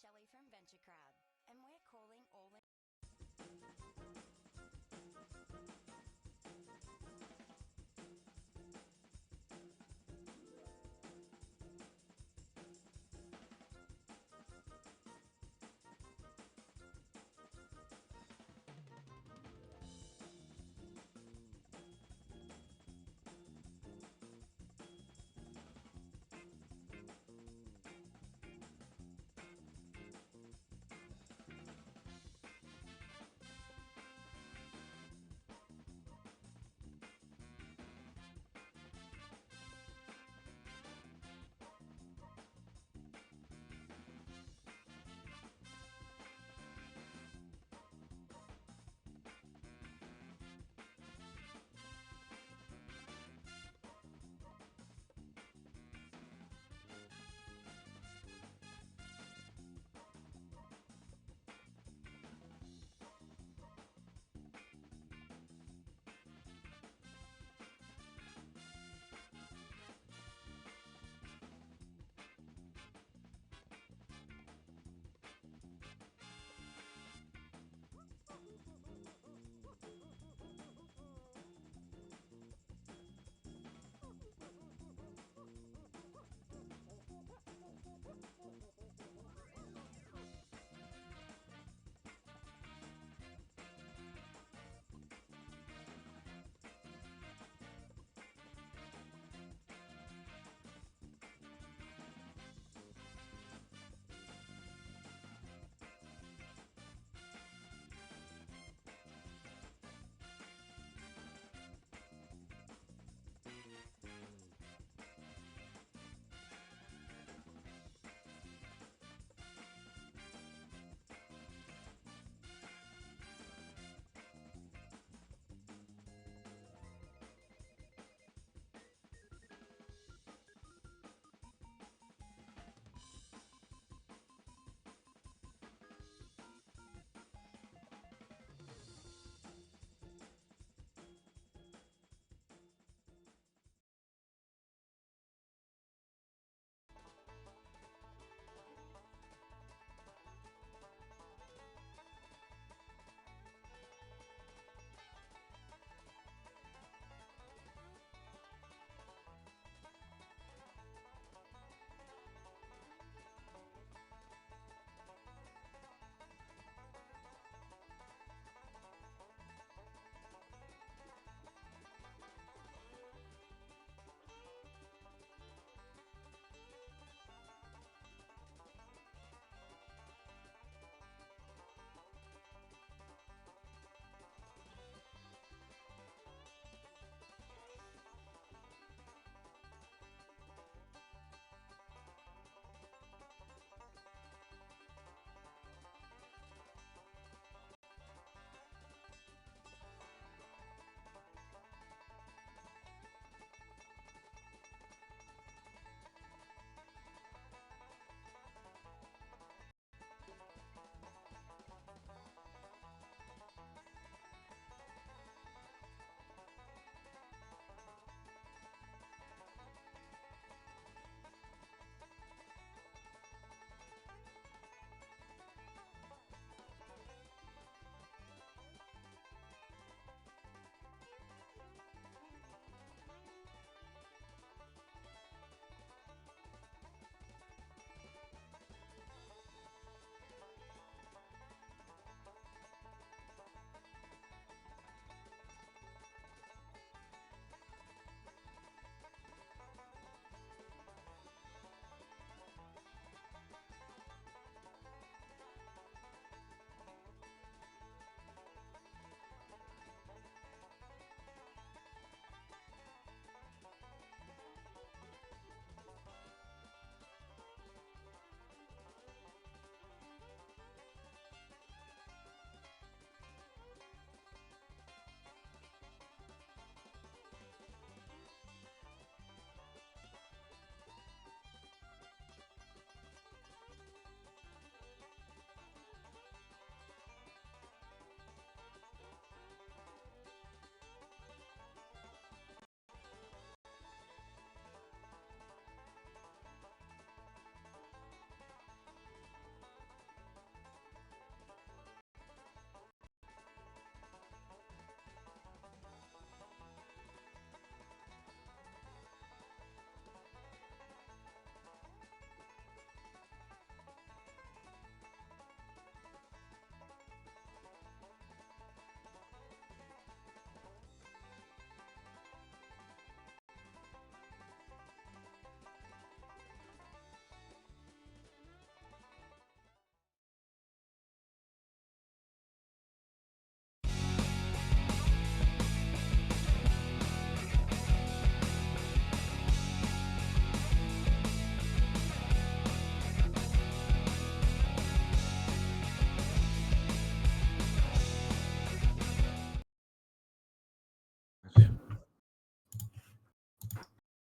Shelley from Venture Crowd, and we're calling all in.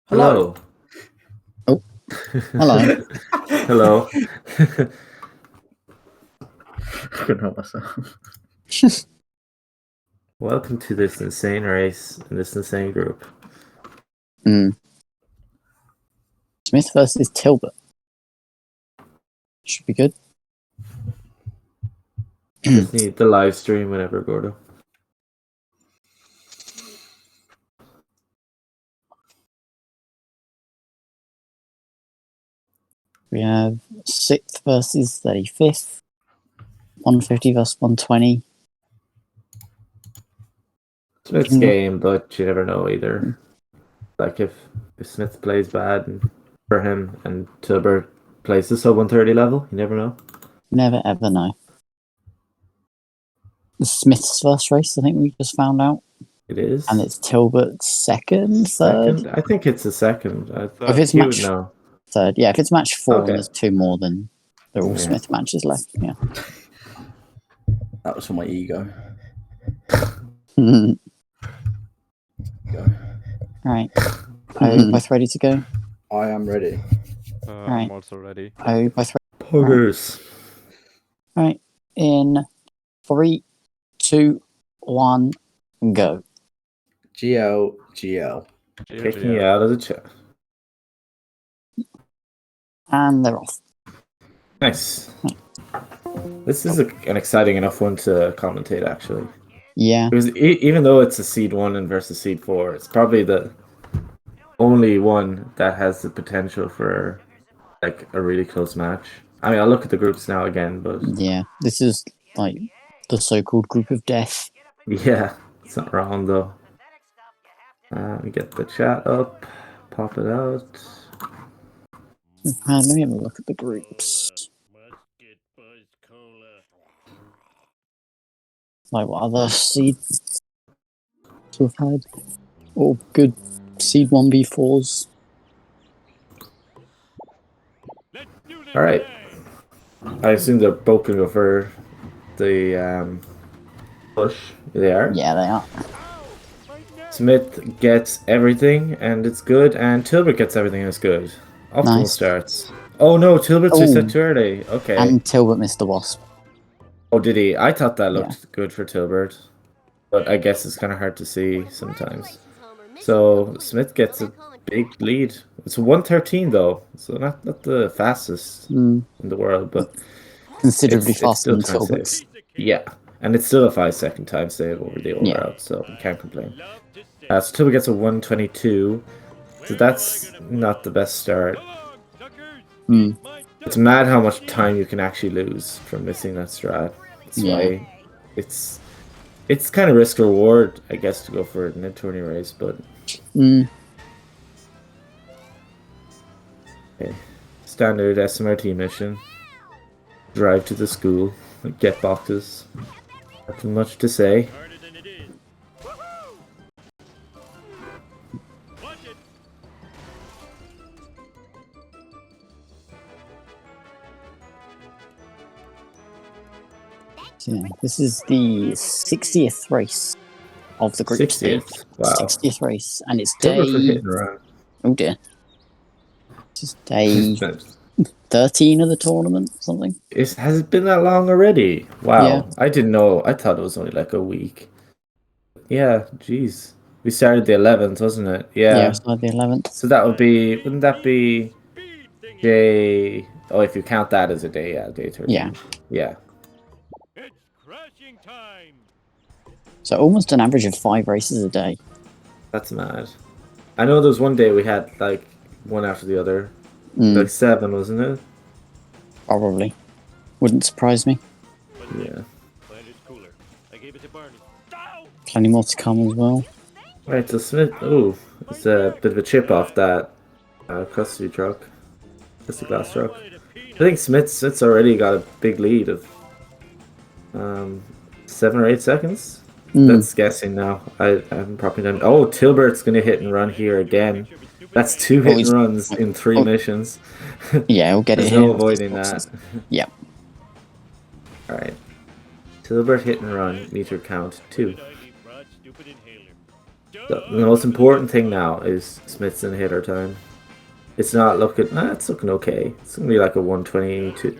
Hello. Oh, hello. Hello. I couldn't help myself. Welcome to this insane race in this insane group. Smith versus Tillbert. Should be good. Just need the live stream whenever, Gordo. We have 6th versus 35th. 150 versus 120. Smith's game, but you never know either. Like if Smith plays bad for him and Tillbert plays the sub 130 level, you never know. Never ever know. The Smith's first race, I think we just found out. It is. And it's Tilbert's second, third? I think it's a second. I thought if it's he match would know. Third. Yeah, if it's match 4 Okay. and there's 2 more, then they're all Yeah. Smith matches left. Yeah. That was for my ego. Right. Go. Are you both ready to go? I am ready. Right. I'm also ready. Are you both ready? Poggers. Right. In 3, 2, 1, go. GL. Kicking you out of the chat. And they're off. Nice. This is an exciting enough one to commentate, actually. Yeah. Because even though it's a seed 1 and versus seed 4, it's probably the only one that has the potential for like a really close match. I mean, I'll look at the groups now again, but Yeah. This is like the so-called group of death. yeah, it's not wrong though. Let me get the chat up, pop it out. Let me have a look at the groups. Like what other seeds to have had? Or good seed 1v4s. All right. I assume they're both going to go for the push. They are. Yeah, they are. Smith gets everything, and it's good, and Tillbert gets everything, and it's good. Optimal Nice. starts. Oh no, Tilbert's reset too early. Okay. And Tillbert missed the wasp. Oh, did he? I thought that looked good for Tillbert, but I guess it's kind of hard to see sometimes. So Smith gets a big lead. It's 113 though, so not the fastest in the world, but Considerably it's faster than still time Tilbert's. save. Yeah, and it's still a 5-second time save over the over out, so you can't complain. So Tillbert gets a 122, so that's not the best start. It's mad how much time you can actually lose from missing that strat. That's why it's kind of risk reward, I guess, to go for a mid-tourney race, but okay. Standard SMRT mission. Drive to the school, get boxes. Nothing much to say. Yeah, this is the 60th race of the group stage. 60th. Wow. 60th race, and it's Tilbert for day. hitting around. Oh dear. This is day 13 of the tournament, or something. Has it been that long already? Wow. Yeah. I didn't know. I thought it was only like a week. Yeah, jeez. We started the 11th, wasn't it? Yeah, it's like the 11th. So that would be, wouldn't that be day... Oh, if you count that as a day, yeah, day 13. Yeah. Yeah. It's crashing time. So almost an average of 5 races a day. That's mad. I know there was one day we had like one after the other. Like 7, wasn't it? Probably. Wouldn't surprise me. Yeah. Plenty more to come as well. Right, so Smith... Ooh, it's a bit of a chip off that custody truck. Custody glass truck. I think Smith's already got a big lead of 7 or 8 seconds. That's guessing now. I haven't probably done... Oh, Tilbert's going to hit and run here again. That's 2 hit and runs in 3 missions. Yeah, we'll get it here. here. No avoiding that. Yeah. Alright. Tillbert hit and run, meter count 2. The most important thing now is Smith's in hitter time. It's not looking. It's looking okay. It's gonna be like a 122.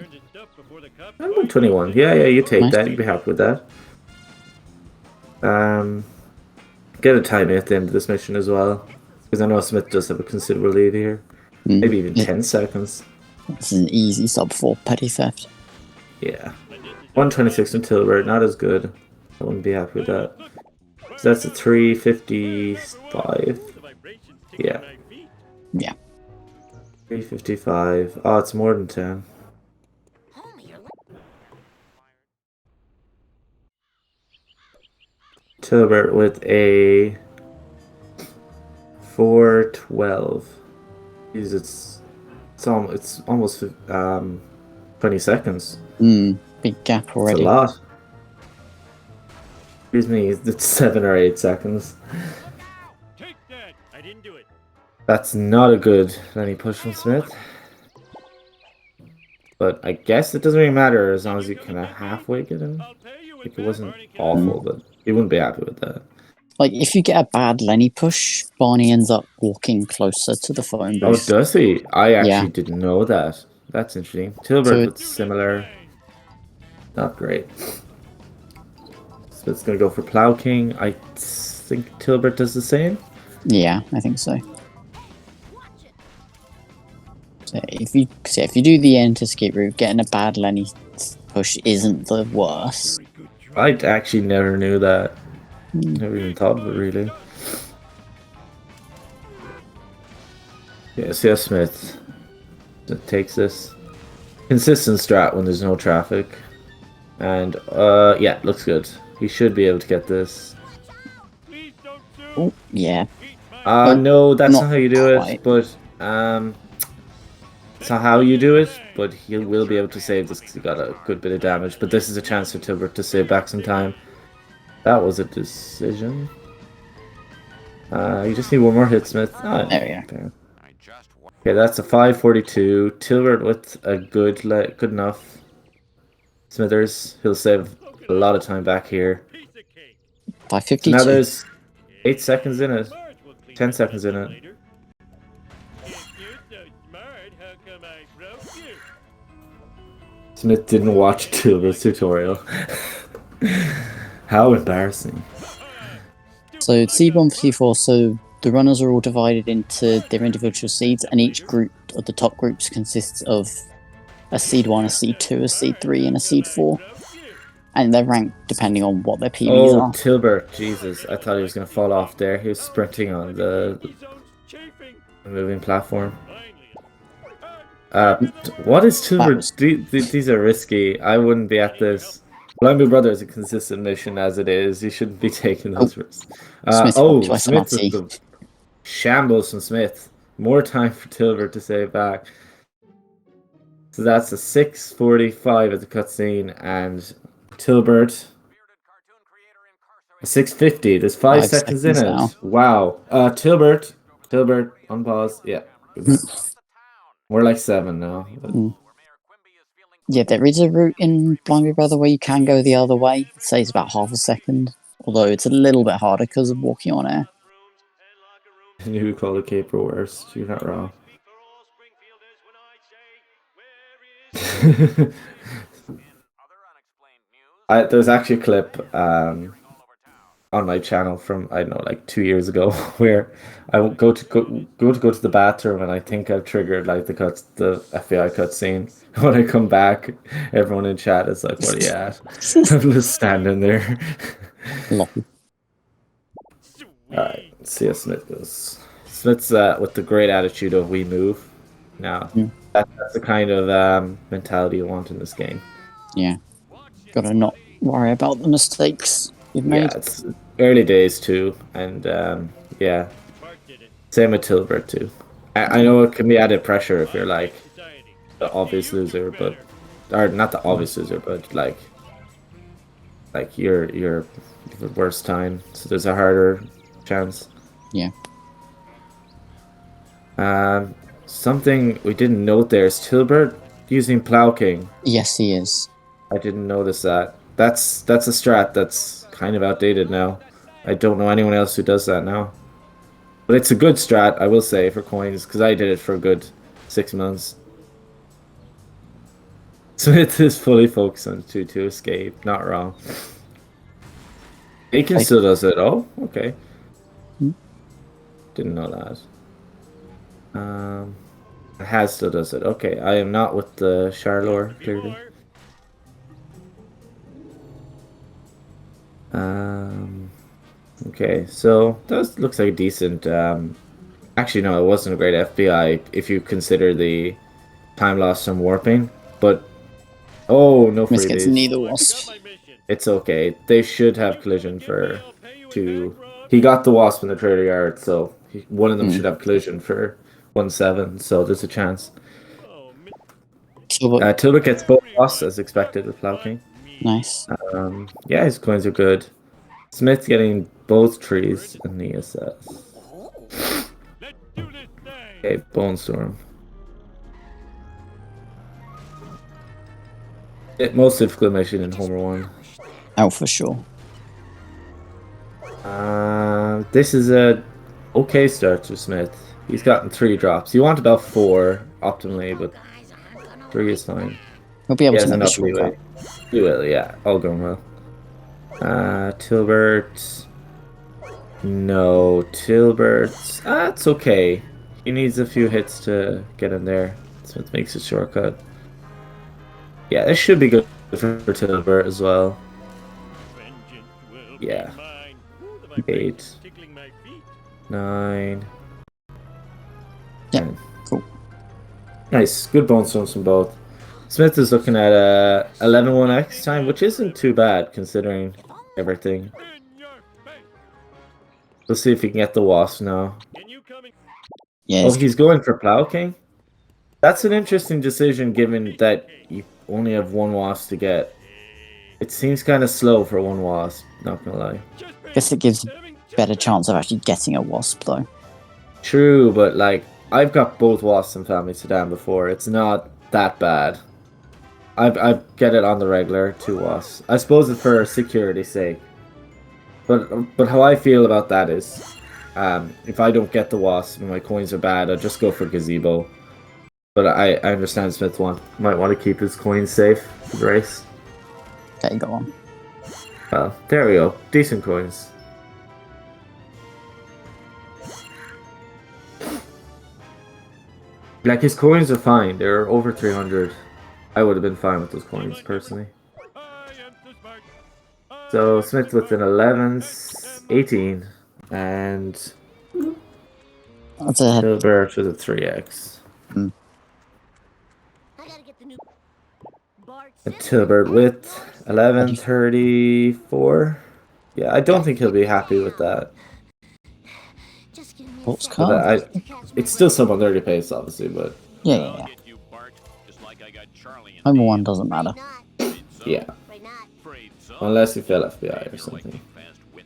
121. Yeah, you take Nice. that. You'd be happy with that. Get a timing at the end of this mission as well, because I know Smith does have a considerable lead here. Maybe even 10 seconds. It's an easy sub for petty theft. Yeah. 126 from Tillbert, not as good. I wouldn't be happy with that. So that's a 355. Yeah. Yeah. 355. Oh, it's more than 10. Tillbert with a 412. Jeez, it's almost 20 seconds. Big gap It's already. a lot. Excuse me, it's 7 or 8 seconds. Take that. I didn't do it. That's not a good Lenny push from Smith. But I guess it doesn't really matter as long as you kind of halfway get in. I'll pay you Like, with it that, wasn't Barney Kid. awful, but you wouldn't be happy with that. Like, if you get a bad Lenny push, Barney ends up walking closer to the phone Oh, booth. does he? I actually Yeah. didn't know that. That's interesting. Tillbert So with similar. Not great. Smith's gonna go for Plow King. I think Tillbert does the same. Yeah, I think so. So if you do the enter skip route, getting a bad Lenny push isn't the worst. I actually never knew that. Never even thought of it really. Yeah, see how Smith takes this. Consistent strat when there's no traffic. And yeah, looks good. He should be able to get this. Please don't shoot. Oh, yeah. No, that's Not not how you do quite. it, but it's not how you do it, but he will be able to save this because he got a good bit of damage. But this is a chance for Tillbert to save back some time. That was a decision. You just need one more hit, Smith. Oh, There we go. okay. Okay, that's a 542. Tillbert with a good enough. Smithers, he'll save a lot of time back here. Piece of cake. 552. Now there's 8 seconds in it. Marge will clean 10 up seconds in the it. later. If you're so smart, how come I broke you? Smith didn't watch Tilbert's tutorial. How embarrassing. So seed 1 for C4, so the runners are all divided into their individual seeds, and each group of the top groups consists of a seed 1, a seed 2, a seed 3, and a seed 4. And they're ranked depending on what their PBs Oh, are. Tillbert, Jesus. I thought he was going to fall off there. He was sprinting on the Chafing. moving platform. Finally. What is Tillbert? was- These are risky. I wouldn't be at this. Blind Brother is a consistent mission as it is. You shouldn't be taking those risks. Smith Oh, twice Smith penalty. with the shambles from Smith. More time for Tillbert to save back. So that's a 6:45 at the cutscene, and Tillbert a 6:50. There's 5 5 seconds in it. seconds now. Wow. Tillbert, unpause. Yeah. More like 7 now. But Yeah, there is a route in Blind Brother where you can go the other way. It saves about half a second, although it's a little bit harder because of walking on air. You call the caper worst. You're not wrong. There's actually a clip on my channel from, I don't know, like 2 years ago where I will go to the bathroom and I think I've triggered like the FBI cutscene. When I come back, everyone in chat is like, "What are you at?" I'm just standing there. Lucky. Alright, let's see how Smith goes. Smith's with the great attitude of "we move." Now, that's the kind of mentality you want in this game. Yeah. Gotta not worry about the mistakes you've made. Yeah, it's early days too, and yeah, same with Tillbert too. I know it can be added pressure if you're like the obvious loser, or not the obvious loser, but like you're the worst time, so there's a harder chance. Yeah. Something we didn't note there is Tillbert using Plow King. Yes, he is. I didn't notice that. That's a strat that's kind of outdated now. I don't know anyone else who does that now. But it's a good strat, I will say, for coins, because I did it for a good 6 months. Smith is fully focused on 2-2 escape, not wrong. Aiken still does it. Oh, okay. Didn't know that. Has still does it. Okay, I am not with the Charlor, clearly. Okay, so that looks like a decent. Actually, no, it wasn't a great FBI if you consider the time lost from warping. But no Miss freebies. gets neither wasp. It's okay. They should have collision for 2. He got the wasp in the 30 yard, so one of them should have collision for 1-7. So there's a chance. Tillbert gets both wasps as expected with Plow King. Nice. Yeah, his coins are good. Smith getting both trees and the SS. Okay, Bone Storm. Most difficult mission in Homer 1. Oh, for sure. This is a okay start to Smith. He's gotten 3 drops. You want about 4 optimally, but 3 is fine. We'll be able He to has make enough this short leeway. You will, yeah. All going well. Tillbert. No, Tillbert. It's okay. He needs a few hits to get in there. Smith makes a shortcut. Yeah, this should be good for Tillbert as well. Yeah. 8. 9. Yeah, 10. cool. Nice. Good bone stones from both. Smith is looking at 11-1x time, which isn't too bad considering everything. Let's see if he can get the wasp now. Yeah. Oh, he's going for Plow King? That's an interesting decision given that you only have 1 wasp to get. It seems kind of slow for 1 wasp, not gonna lie. I guess it gives a better chance of actually getting a wasp, though. True, but like, I've got both wasps in Family Sedan before. It's not that bad. I get it on the regular, 2 wasps. I suppose it's for security's sake. But how I feel about that is, if I don't get the wasp and my coins are bad, I'll just go for gazebo. But I understand Smith might want to keep his coins safe for the race. Okay, go on. Well, there we go. Decent coins. Like, his coins are fine. They're over 300. I would have been fine with those coins, personally. So, Smith with an 11, 18, and That's a Tillbert with a 3x. And Tillbert with 1134. Yeah, I don't think he'll be happy with that. What's But card? it's still sub on 30 pace, obviously, but Yeah. Homer 1 doesn't matter. yeah. Unless you fail FBI or something.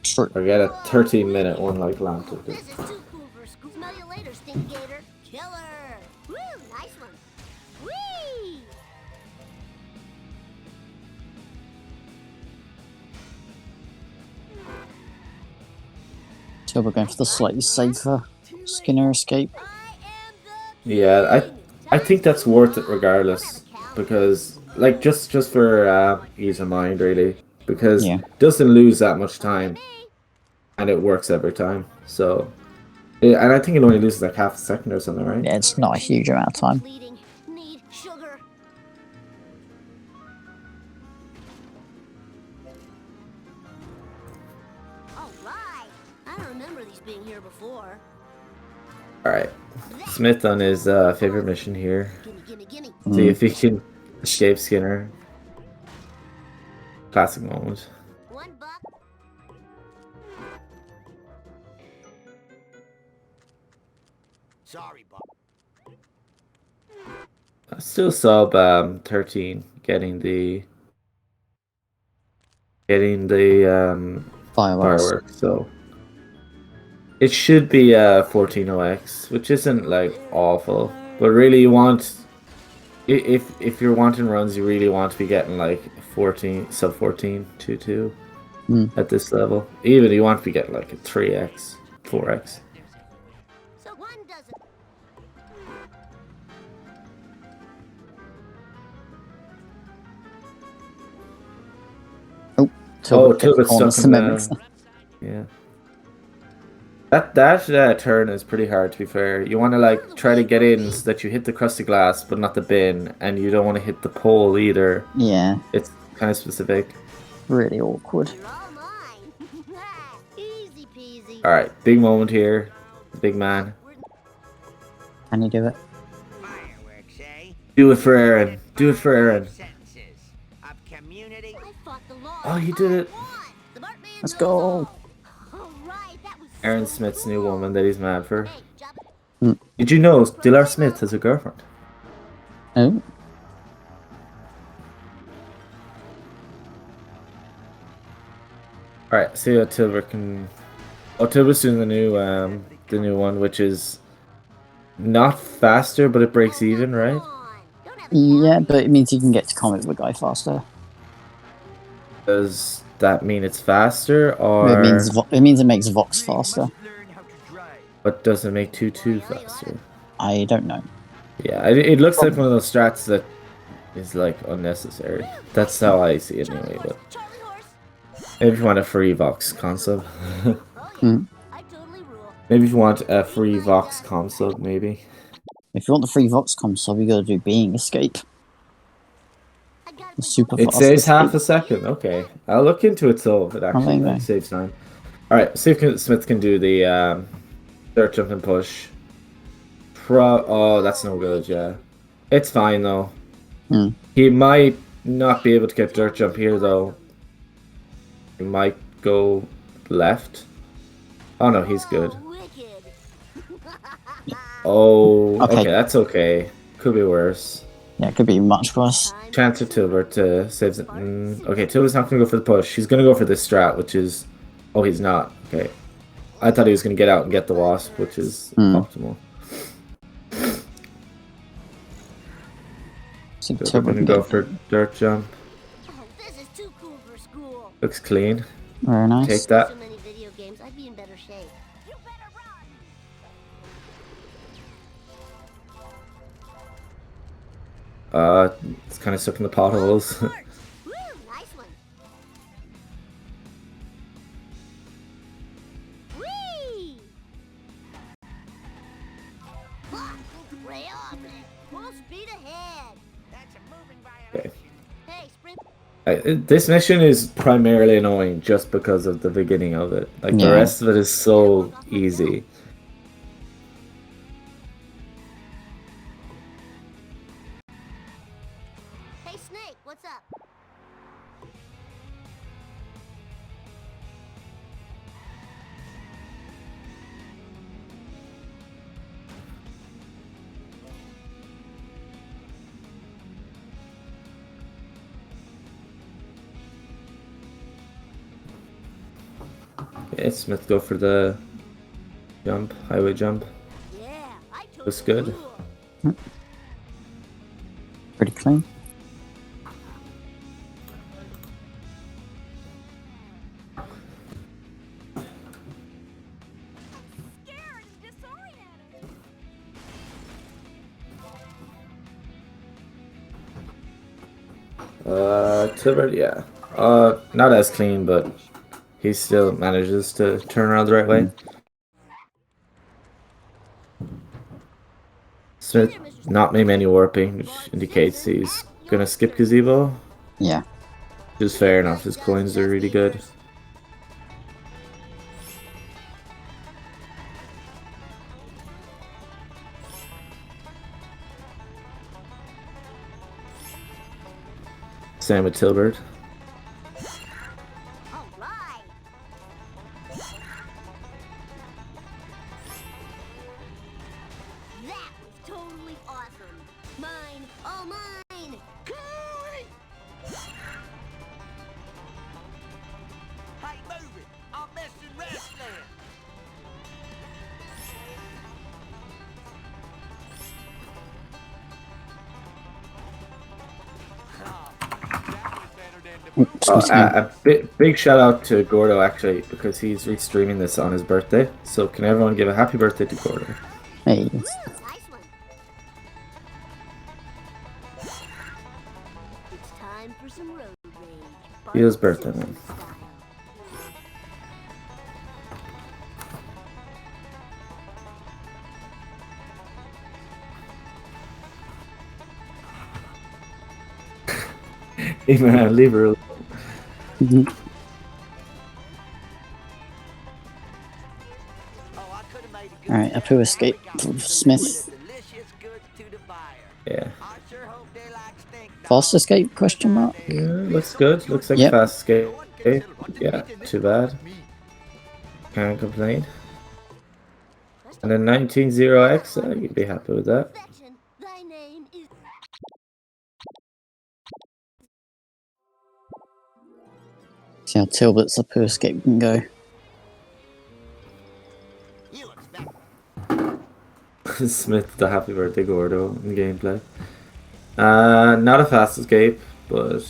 True. Or get a 13-minute one like Lantic. This is too cool for school. Smell you later, stink gator. Killer. Woo, nice one. Whee! So we're going for the slightly safer Skinner escape. Yeah, I think that's worth it regardless. Because, like, just for ease of mind, really. Because Yeah. it doesn't lose that much time. And it works every time. So, yeah, and I think it only loses like half a second or something, right? Yeah, it's not a huge amount of time. Bleeding. Need sugar. All right. I don't remember these being here before. Alright. Smith on his favorite mission here. Gimme, gimme, gimme. See if he can escape Skinner. Classic moment. $1. Sorry, Bob. Still sub 13, getting the fireworks. So it should be 14.0x, which isn't like awful, but really you want if you're wanting runs, you really want to be getting like 14 sub 14 2 at this level. Even you want to be getting like a 3x 4x. Tillbert gets Tilbert's corner stuck in cement. the... Yeah. That turn is pretty hard, to be fair. You want to like try to get in so that you hit the crusty glass, but not the bin, and you don't want to hit the pole either. Yeah, It's kind of specific. really awkward. They're all mine. Easy peasy. All right, big moment here. Big man. Can you do it? Fireworks, eh? Do it for Aaron. Do it for Aaron. Sentences of community. I fought the law. Oh, you did it. I won. The Bartman Let's knows go. all. All right, that was so Aaron Smith's new cool. woman that he's mad for. Hey, job- Did you know Dylrsmith has a girlfriend? Oh, All right, see how Tillbert can. Oh, Tilbert's doing the new one, which is not faster, but it breaks even, right? Come on. Don't have a yeah, cow. but it means you can get to comic book guy faster. Does that mean it's faster, or It means it makes Vox faster. Learn how to drive. but does it make 2-2 faster? I don't know. Yeah, it looks like one of those strats that is like unnecessary. That's how I see it anyway. But Charlie horse. maybe if you want a free Vox console, Oh, yeah. Mm. I totally rule. maybe if you want a free Vox console, maybe. If you want the free Vox console, you gotta do Being Escape. I got The super It fast saves escape. half a second. Okay, I'll look into it so it actually there you like, go. saves time. All right, see if Smith can do the dirt jump and push. Oh, that's no good. Yeah, it's fine though. Hmm. He might not be able to get dirt jump here though. He might go left. Oh no, he's good. Oh, wicked. Oh, okay, Okay. that's okay. Could be worse. Yeah, it could be much worse. Time Chance for Tillbert to save it. Okay, Tilbert's not gonna go for the push. He's gonna go for this strat, which is. Oh, he's not. Okay. I thought he was gonna get out and get the wasp, which is optimal. I think So we're Tillbert gonna can go get for dirt jump. Oh, this is too cool for school. Looks clean. very nice. Take that. So many video games, I'd be in better shape. You better run. It's kind of stuck in the potholes. Woo, nice one. Whee! Ha, way off. Full speed ahead. That's a moving violation. Okay. Hey, sprint. This mission is primarily annoying just because of the beginning of it. Like the Yeah. rest of it is so easy. Hey, Snake, what's up? Okay, Smith go for the jump, highway jump. Yeah, I totally Looks good. rule. Pretty clean. Scared and disoriented. Tillbert, yeah. Not as clean, but he still manages to turn around the right way. Smith not made any warping, which indicates he's gonna skip gazebo. Yeah. Which is fair enough, his coins are really good. Same with Tillbert. All right. That was totally awesome. Mine, all mine. Cooey! Hey, move it. I'm missing wrestling. Excuse me. Big shout out to Gordo actually, because he's restreaming this on his birthday. So can everyone give a happy birthday to Gordo? Hey. Nice one. It's time for some road rage. He is birthday, man. Style. Hey man, leave her alone. Mhm. Oh, I could have made a good Alright, start. Apu escape Now we got from some Smith. delicious goods to the buyer. Yeah. I sure hope they like stink Fast dogs. escape, question mark? Yeah, looks good. Looks like Yep. fast escape. Yeah, too bad. Can't complain. And then 190X, you'd be happy with that. Perfection. Thy name is. See how Tilbert's Apu escape can go. You expect Smith, the happy birthday Gordo in gameplay. Not a fast escape, but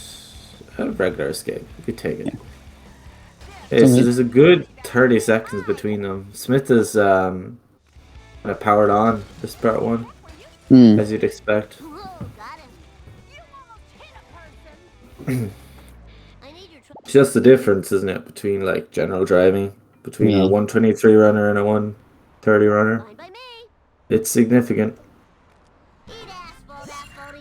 a regular escape. You could take it. Yeah. Okay, so there's a good 30 seconds between them. Smith is kind of powered on this part one, Hmm. as you'd expect. Whoa, got him. You almost hit a person. I need your trouble. It's just the difference, isn't it, between like general driving, between Yeah. a 123 runner and a 130 runner. Fine by me. It's significant. Eat asphalt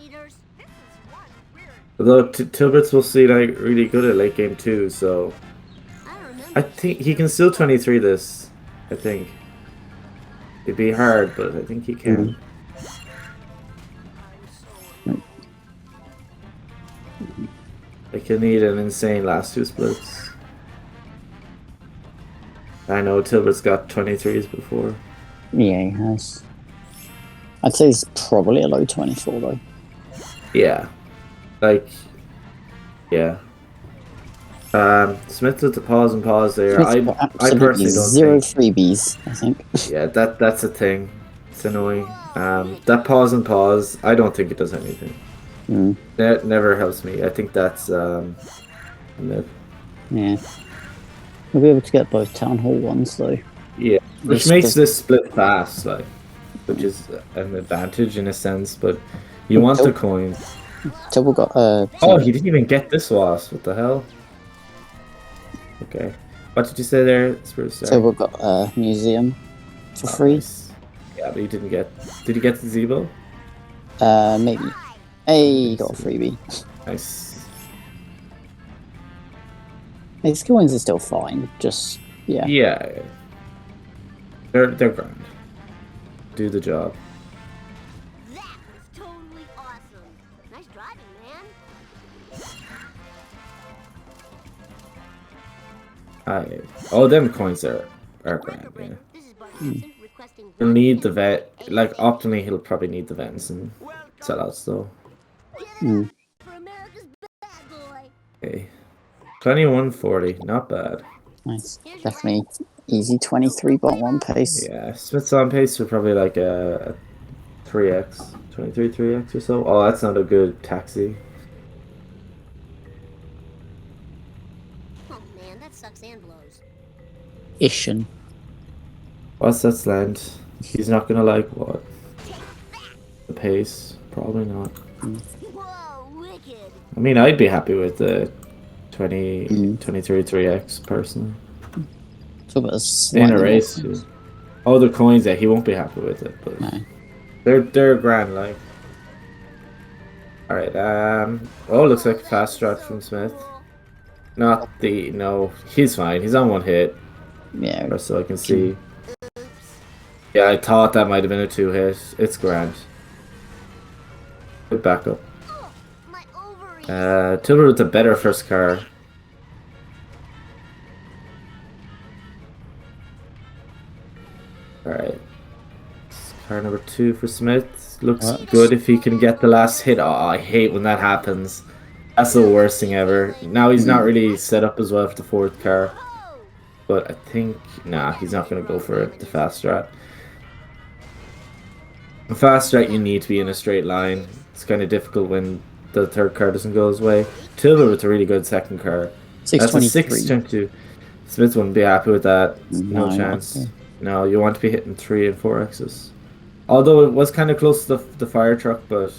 eaters. This is one weird. Although Tilbert's will see like really good at late game too, so I don't remember. I think he can still 23 this. I think it'd be hard, but I think he can. Like he'll need an insane last two splits. I know Tilbert's got 23s before. Yeah, he has. I'd say he's probably a low 24 though. Yeah, like yeah. Smith with the pause and pause there. Smith's got I absolutely personally don't zero think. freebies, I think. Yeah, that's a thing. It's annoying. That pause and pause, I don't think it does anything. Hmm. That never helps me. I think that's a myth. Yeah. We'll be able to get both Town Hall ones though. Yeah, which This makes does- this split fast, like, which is an advantage in a sense. But you want the coins. Tilbert got Oh, he didn't even get this wasp. What the hell? Okay. What did you say there, Spruce? Sorry. Tilbert got a museum for free. Nice. Yeah, but he didn't get. Did he get the Zebo? Maybe. Hey, he got a freebie. Nice. His coins are still fine, just yeah. Yeah. They're grand. Do the job. That was totally awesome. Nice driving, man. Oh, them coins are grand. Yeah. This is Bart Simpson requesting. He'll need the vet. Like optimally, he'll probably need the vents and sellouts though. Hmm. For America's bad boy. Okay. 2140, not bad. Nice. Definitely easy 23.1 pace. Yeah, Smith's on pace for probably like a 3x, 23 3x or so. Oh, that's not a good taxi. Oh man, that sucks and blows. Ishin. What's that slant? He's not gonna like what? The pace? Probably not. Whoa, wicked. I mean, I'd be happy with the 20, Mm. 23 3x personally. Tilbert's In a slightly race. more- Oh, the coins, yeah, he won't be happy with it, but No. they're grand, like. Alright, oh, looks like a fast strat from Smith. Not the, no, he's fine, he's on one hit, Yeah. just so I can see. Yeah, I thought that might have been a 2-hit, it's grand. Good backup. Oh, my ovaries. Tillbert with the better first car. Alright. Car number 2 for Smith. Looks Alright. good if he can get the last hit. Oh, I hate when that happens. That's the worst thing ever. Now he's not really set up as well for the fourth car. Oh, But I think, nah, he's not going to go for it, the fast strat. The fast strat, you need to be in a straight line. It's kind of difficult when the third car doesn't go his way. Tillbert with a really good second car. That's a 623. 622. Smith wouldn't be happy with that. No No, chance. okay. No, you want to be hitting 3 and 4 X's. Although it was kind of close to the fire truck, but,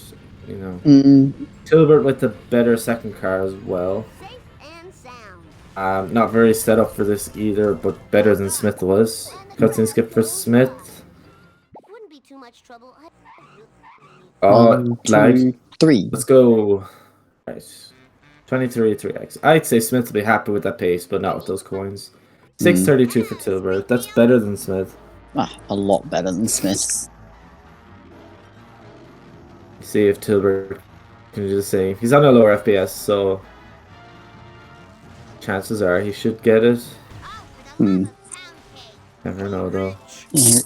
you know. Mm, Tillbert with the better second car as well. safe and sound. Not very set up for this either, but better than Smith was. Cutscene skip for Smith. Wouldn't be too much trouble. Oh, 1, lag. 2, 3. Let's go. Right. 23 3x. I'd say Smith will be happy with that pace, but not with those coins. 632 for Tillbert. That's better than Smith. Ah, a lot better than Smith. See if Tillbert can do the same. He's on a lower FPS, so chances are he should get it. Never know though.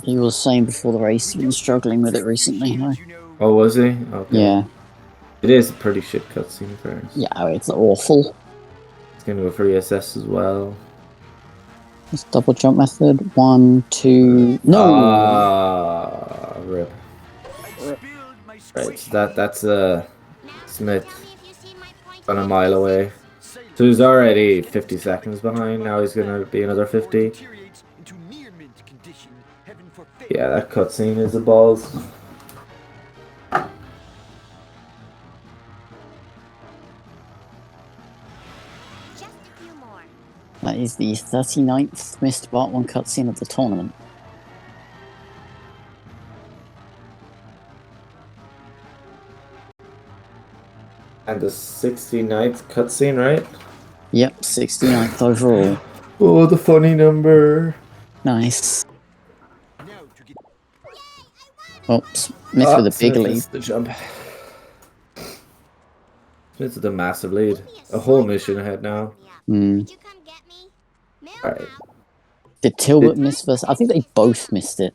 He was saying before the race he's been struggling with it recently. Huh? Oh, was he? Okay. Yeah. It is a pretty shit cutscene, first. Yeah, it's awful. It's gonna go for ESS as well. This double jump method. 1, 2. No. Rip. Right, so that's Smith on a mile away. So he's already 50 seconds behind. Now he's gonna be another 50. Yeah, that cutscene is a balls. That is the 39th missed Part 1 cutscene of the tournament. And the 69th cutscene, right? Yep, 69th overall. Oh, the funny number. Nice. Oh, Smith with a big lead. The jump. Smith with a massive lead. A whole mission ahead now. Alright. Did Tillbert miss first? I think they both missed it.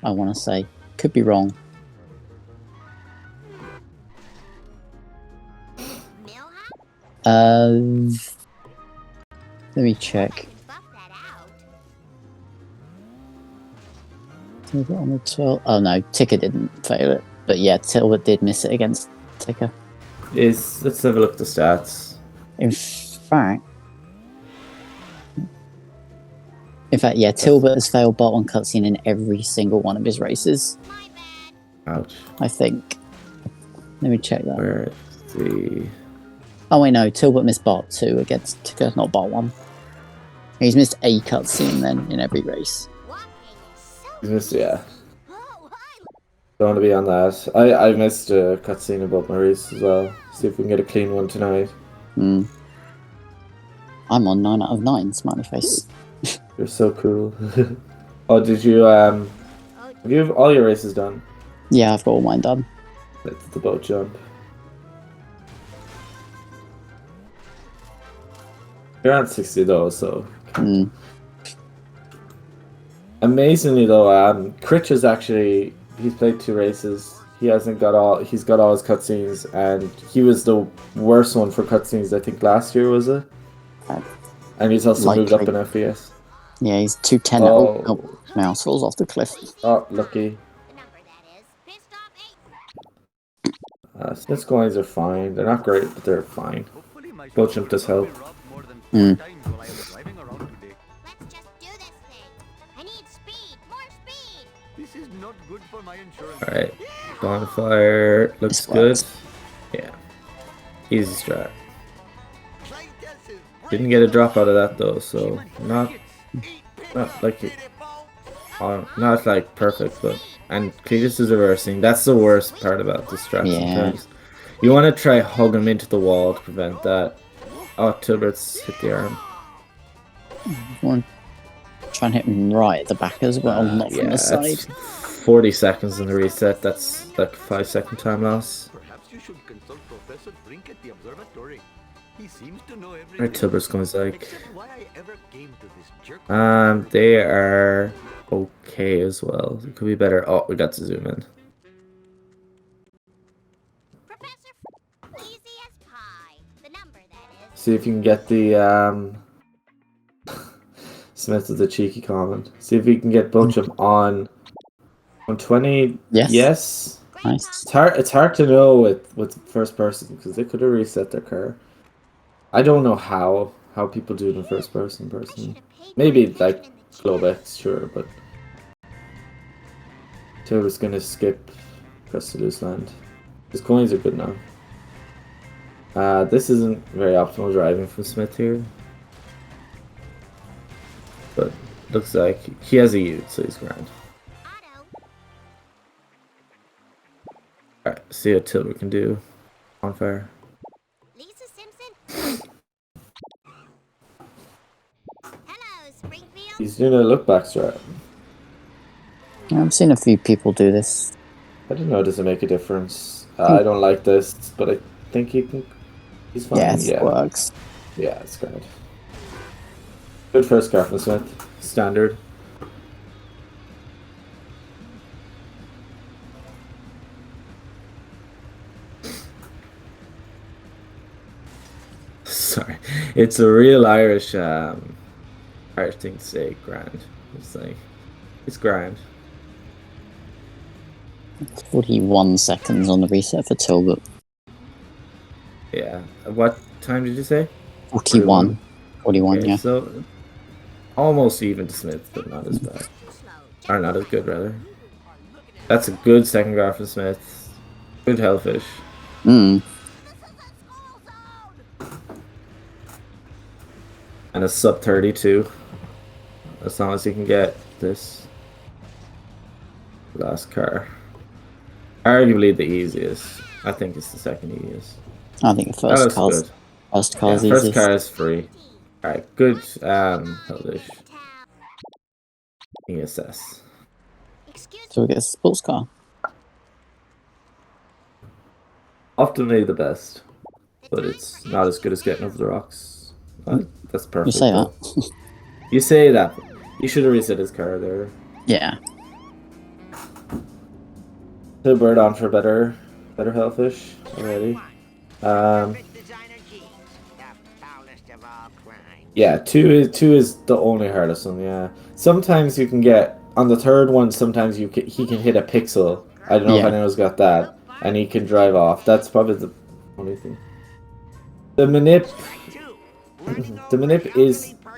I want to say. Could be wrong. Let me check. Tillbert on the 12th. Oh no, Ticker didn't fail it. But yeah, Tillbert did miss it against Ticker. Let's have a look at the stats. In fact, yeah, Tillbert has failed Part 1 cutscene in every single one of his races. Ouch. I think. Let me check that. Where is the... Oh wait, no, Tillbert missed Part 2 against Ticker, not Part 1. He's missed a cutscene then in every race. He's missed, yeah. Don't want to be on that. I missed a cutscene about my race as well. See if we can get a clean one tonight. I'm on 9 out of 9, smiley face. You're so cool. Oh, did you have you all your races done? Yeah, I've got all mine done. That's the boat jump. You're on 60 though, so. Amazingly though, Critch is actually, he's played 2 races. He's got all his cutscenes, and he was the worst one for cutscenes I think last year, was it? And he's also moved up in FPS. Yeah, he's 210. Oh, mouse falls off the cliff. Oh, lucky. Smith's coins are fine. They're not great, but they're fine. Boat jump does help. Let's just do this thing. I need speed. More speed. This is not good for my insurance. Alright. Bonfire looks good. Yeah. Easy strat. Didn't get a drop out of that though, so not like perfect, but and Cletus is reversing. That's the worst part about this strat sometimes. You want to try hug him into the wall to prevent that. Oh, Tilbert's hit the arm. I want to try and hit him right at the back as well, not from the side. 40 seconds in the reset. That's like a 5-second time loss. Perhaps you should consult Professor Brink at the observatory. He seems to know everything. Where Tilbert's going like. Except why I ever came to this jerk. They are okay as well. It could be better. Oh, we got to zoom in. Professor, easy as pie. The number, that is. See if you can get the Smith with the cheeky comment. See if you can get both of them on 120. Yes. Nice. It's hard to know with first person because they could have reset their car. I don't know how people do it in first person personally. Maybe like Globex, sure, but Tilbert's gonna skip Press to Loose Land. His coins are good now. This isn't very optimal driving from Smith here. But looks like he has a U, so he's grand. Alright, see what Tillbert can do. On fire. Lisa Simpson, He's doing a look back strat. I've seen a few people do this. I don't know. Does it make a difference? I don't like this, but I think he can. He's fine. Yeah, Yeah, it works. yeah, it's good. Good first car from Smith. Standard. Sorry, it's a real Irish thing to say. Grand. It's like it's grand. 41 seconds on the reset for Tillbert. Yeah. What time did you say? 41. 41, Okay, yeah. so almost even to Smith, but not as bad. Or not as good, rather. That's a good second car from Smith. Good hellfish. Mm. And a sub 32. As long as you can get this last car. Arguably the easiest. I think it's the second easiest. I think the That first was car's, good. first Yeah, car's first easiest. car is free. Alright, good hellfish. ESS. So we get a sports car. Optimally the best. But it's not as good as getting over the rocks. That's perfect. You say though. that. You say that. You should have reset his car there. Yeah. Tillbert on for better hellfish already. Yeah, two is the only hardest one. Yeah, sometimes you can get on the third one. Sometimes he can hit a pixel. I don't know if Yeah. anyone's got that, and he can drive off. That's probably the only thing. The manip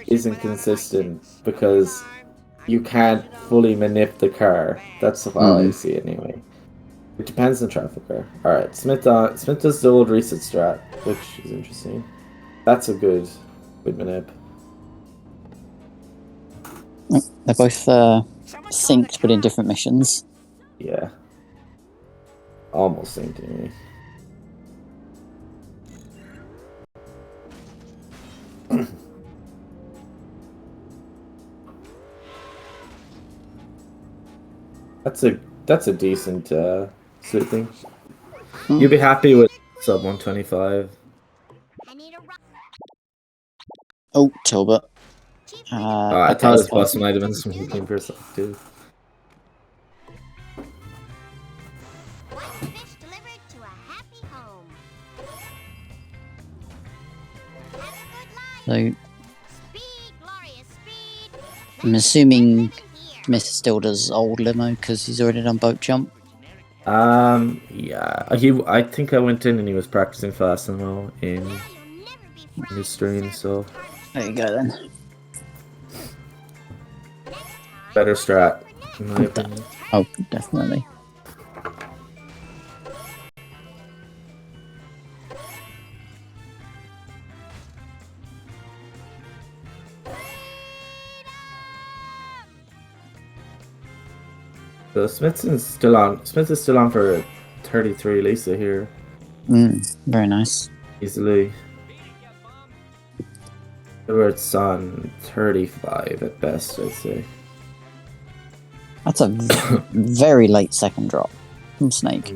isn't consistent because you can't fully manip the car. That's how I see it anyway. It depends on traffic car. Alright, Smith does the old reset strat, which is interesting. That's a good manip. They're both synced but in different missions. Yeah. Almost synced anyway. That's a decent suit thing. You'd be happy with sub 125. Oh, Tillbert. I thought his boss might have been something for a second too. So, I'm assuming Smith still does old limo because he's already done boat jump. Yeah. I think I went in and he was practicing fast and low in his stream, so There you go then. better strat, in my opinion. Oh, definitely. So Smith is still on for 33 Lisa here. Very nice. Easily. It's on 35 at best, I'd say. That's a very late second drop from Snake.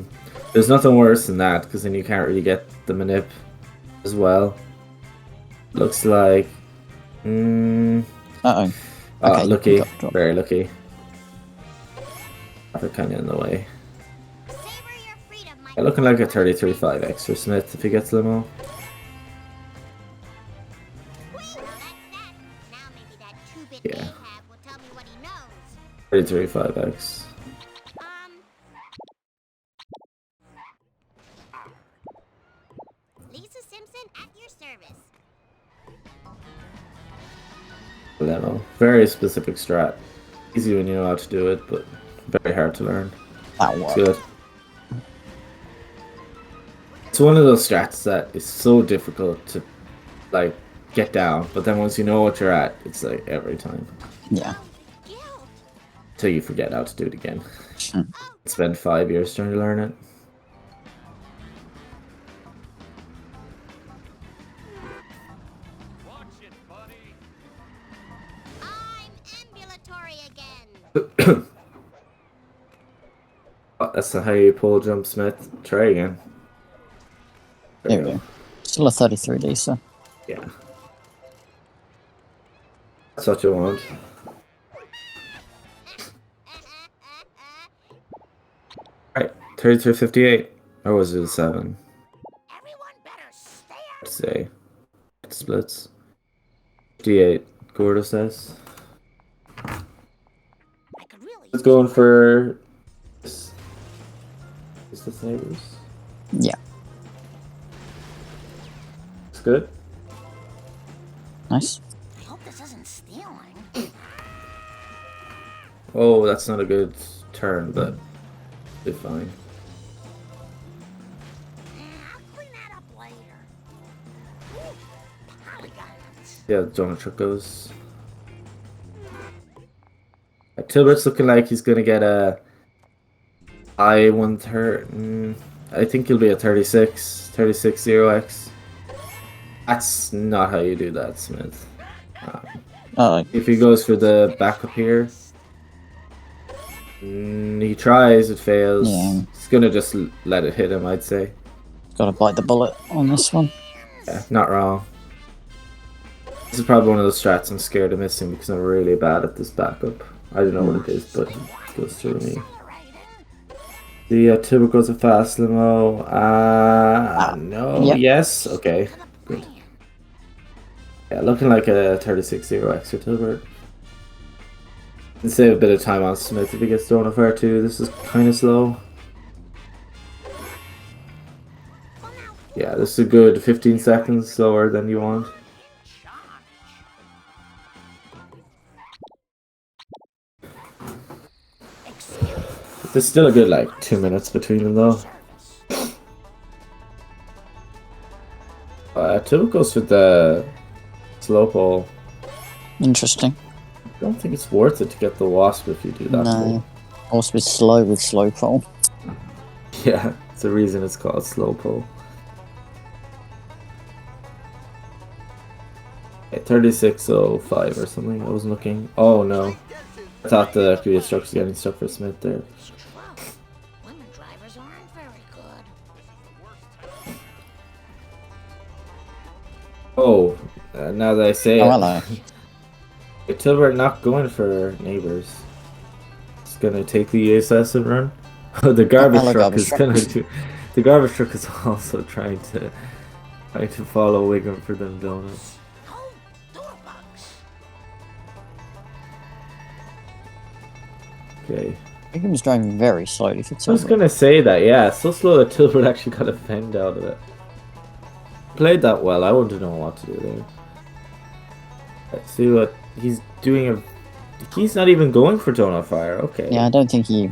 There's nothing worse than that, because then you can't really get the manip as well. Looks like... Uh-oh. Oh, Okay, lucky. drop. Very lucky. Traffic kind of in the way. Yeah, looking like a 33.5 extra Smith if he gets limo. Yeah. 33.5x. Lisa Simpson at your service. Limo. Very specific strat. Easy when you know how to do it, but very hard to learn. That It's worked. good. It's one of those strats that is so difficult to like get down, but then once you know what you're at, it's like every time. Yeah. Till you forget how to do it again. Spend 5 years trying to learn it. Watch it, buddy. I'm Oh, that's not how you pull jump, Smith. Try again. There we go. Still a 33D, so. Yeah. That's what you want. Alright, 33.58. Or was it a 7? Everyone better stay out. Let's say. It splits. 58. Gordo says. I could really Let's go in for. Is this neighbors? Yeah. It's good. Nice. I hope this isn't stealing. Oh, that's not a good turn, but it's fine. I'll clean that up later. Ooh, polygons. Yeah, the donut truck goes. Tilbert's looking like he's gonna get a I-130. I think he'll be a 36 0x. That's not how you do that, Smith. If he goes for the backup here, he tries, it fails. Yeah. He's gonna just let it hit him, I'd say. Gotta bite the bullet on this one. Yeah, not wrong. This is probably one of those strats I'm scared of missing because I'm really bad at this backup. I don't know what it is, but it goes through me. The Tillbert goes a fast limo. No. Yep. Yes. Okay. Good. Yeah, looking like a 36 0x for Tillbert. And save a bit of time on Smith if he gets thrown a fair too. This is kind of slow. Yeah, this is a good 15 seconds slower than you want. There's still a good like 2 minutes between them though. Tillbert goes with the slow pole. Interesting. I don't think it's worth it to get the wasp if you do that. No. Also with slow pole. Yeah, it's the reason it's called slow pole. Okay, 36.05 or something. I wasn't looking. Oh no. I thought the previous truck was getting stuck for Smith there. Women drivers aren't very good. Oh, now that I say Oh, it. hello. Tillbert not going for neighbors. It's gonna take the ASS and run. Oh, the garbage Hello, truck garbage is truck. gonna do. The garbage truck is also trying to follow Wiggum for them donuts. Oh, door bugs. Okay. Wiggum's driving very slowly for I was Tillbert. gonna say that, yeah, so slow that Tillbert actually got a fend out of it. Played that well, I wouldn't know what to do there. Let's see what he's doing. He's not even going for donut fire. Okay. Yeah, I don't think he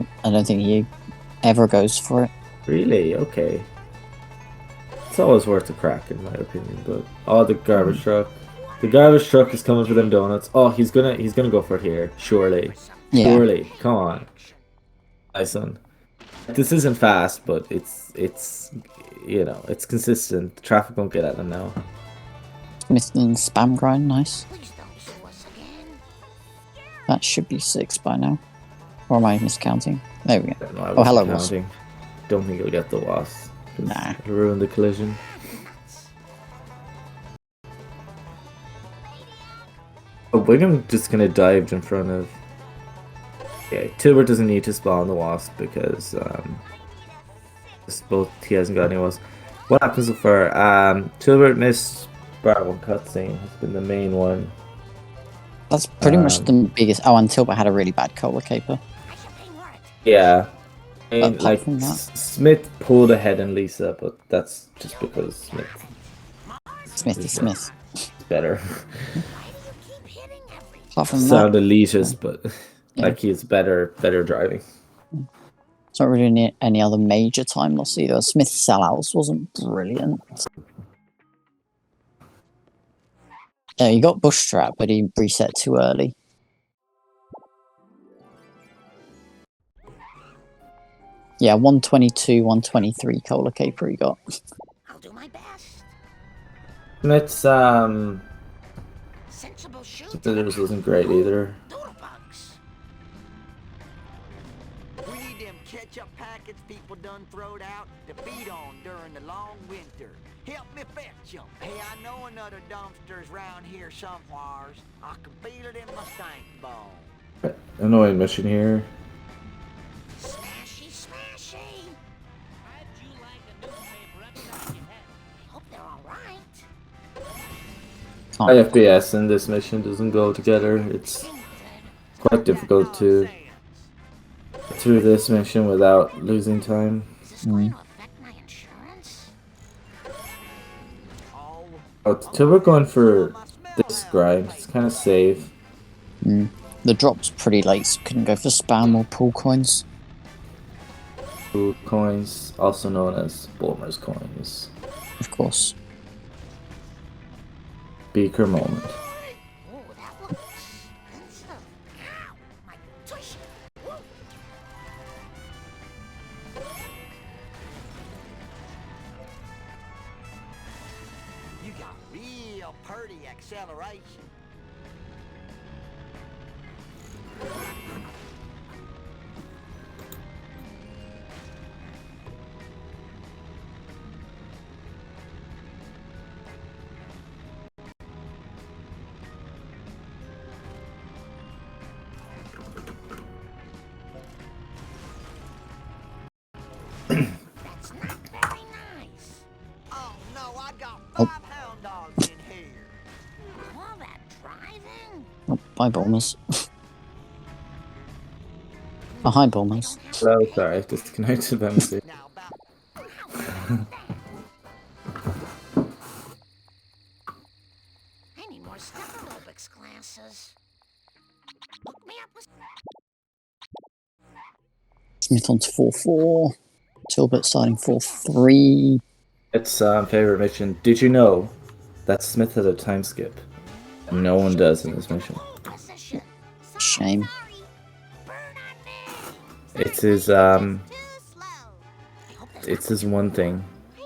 ever goes for it. Really? Okay. It's always worth a crack in my opinion. But oh, the garbage truck. The garbage truck is coming for them donuts. Oh, he's gonna go for it here. Surely. Yeah. Surely. Come on. Nice one. This isn't fast, but it's you know, it's consistent. The traffic won't get at them now. Missing spam grind, nice. Please don't sue us again. That should be 6 by now. Or am I miscounting? There we go. No, I Oh, hello, wasn't wasp. counting. Don't think he'll get the wasp. 'Cause Nah. It'll ruin the collision. Oh, Wiggum just gonna dived in front of. Yeah, Tillbert doesn't need to spawn the wasp because he hasn't got any wasp. What happens so far? Tillbert missed bar one cutscene. Has been the main one. That's pretty much the biggest. Oh, and Tillbert had a really bad cola caper. I should pay more attention. Yeah. And Apart like from that. Smith pulled ahead in Lisa, but that's just because Smithy Smith. is better. Why do you keep hitting everything? Apart from that, Sound elitist, but Yeah. like he's better driving. it's not really any other major time loss either. Smith's sellouts wasn't brilliant. Yeah, he got bush trap, but he reset too early. Yeah, 122, 123 cola caper he got. I'll do my best. Smith's Sensible shoot. This wasn't great either. Doodle bugs. done throwed out to feed on during the long winter. Help me fetch 'em. Hey, I know another dumpster's round here somewheres. I can feel it in my stank bone. Annoying mission here. Smashy, smashy. How'd you like a newspaper upside your head? I hope they're all right. Can't. FPS and this mission doesn't go together. It's quite difficult to get through this mission without losing time. Is this going to affect my insurance? Oh, Tillbert going for this grind. It's kind of safe. The drop's pretty late, so couldn't go for spam or pool coins. Blue coins, also known as Bulmer's coins. Of course. Beaker moment. Oh, that looks expensive. Ow, my tush. Woo. You got real purty acceleration. That's not very nice. Oh no, I got Oh. 5 hound dogs in here. All that driving? Oh, bye, Bulmers. Oh, hi, Bulmers. Hello, sorry, disconnected them. Now about I need more step-aerobics classes. Hook me up with... Smith on to 4-4. Tillbert starting 4-3. It's favorite mission. Did you know that Smith has a time skip? No one does in this mission. Position. Shame. Sorry. Burn on me. It's his Too slow. I hope that's it's his one thing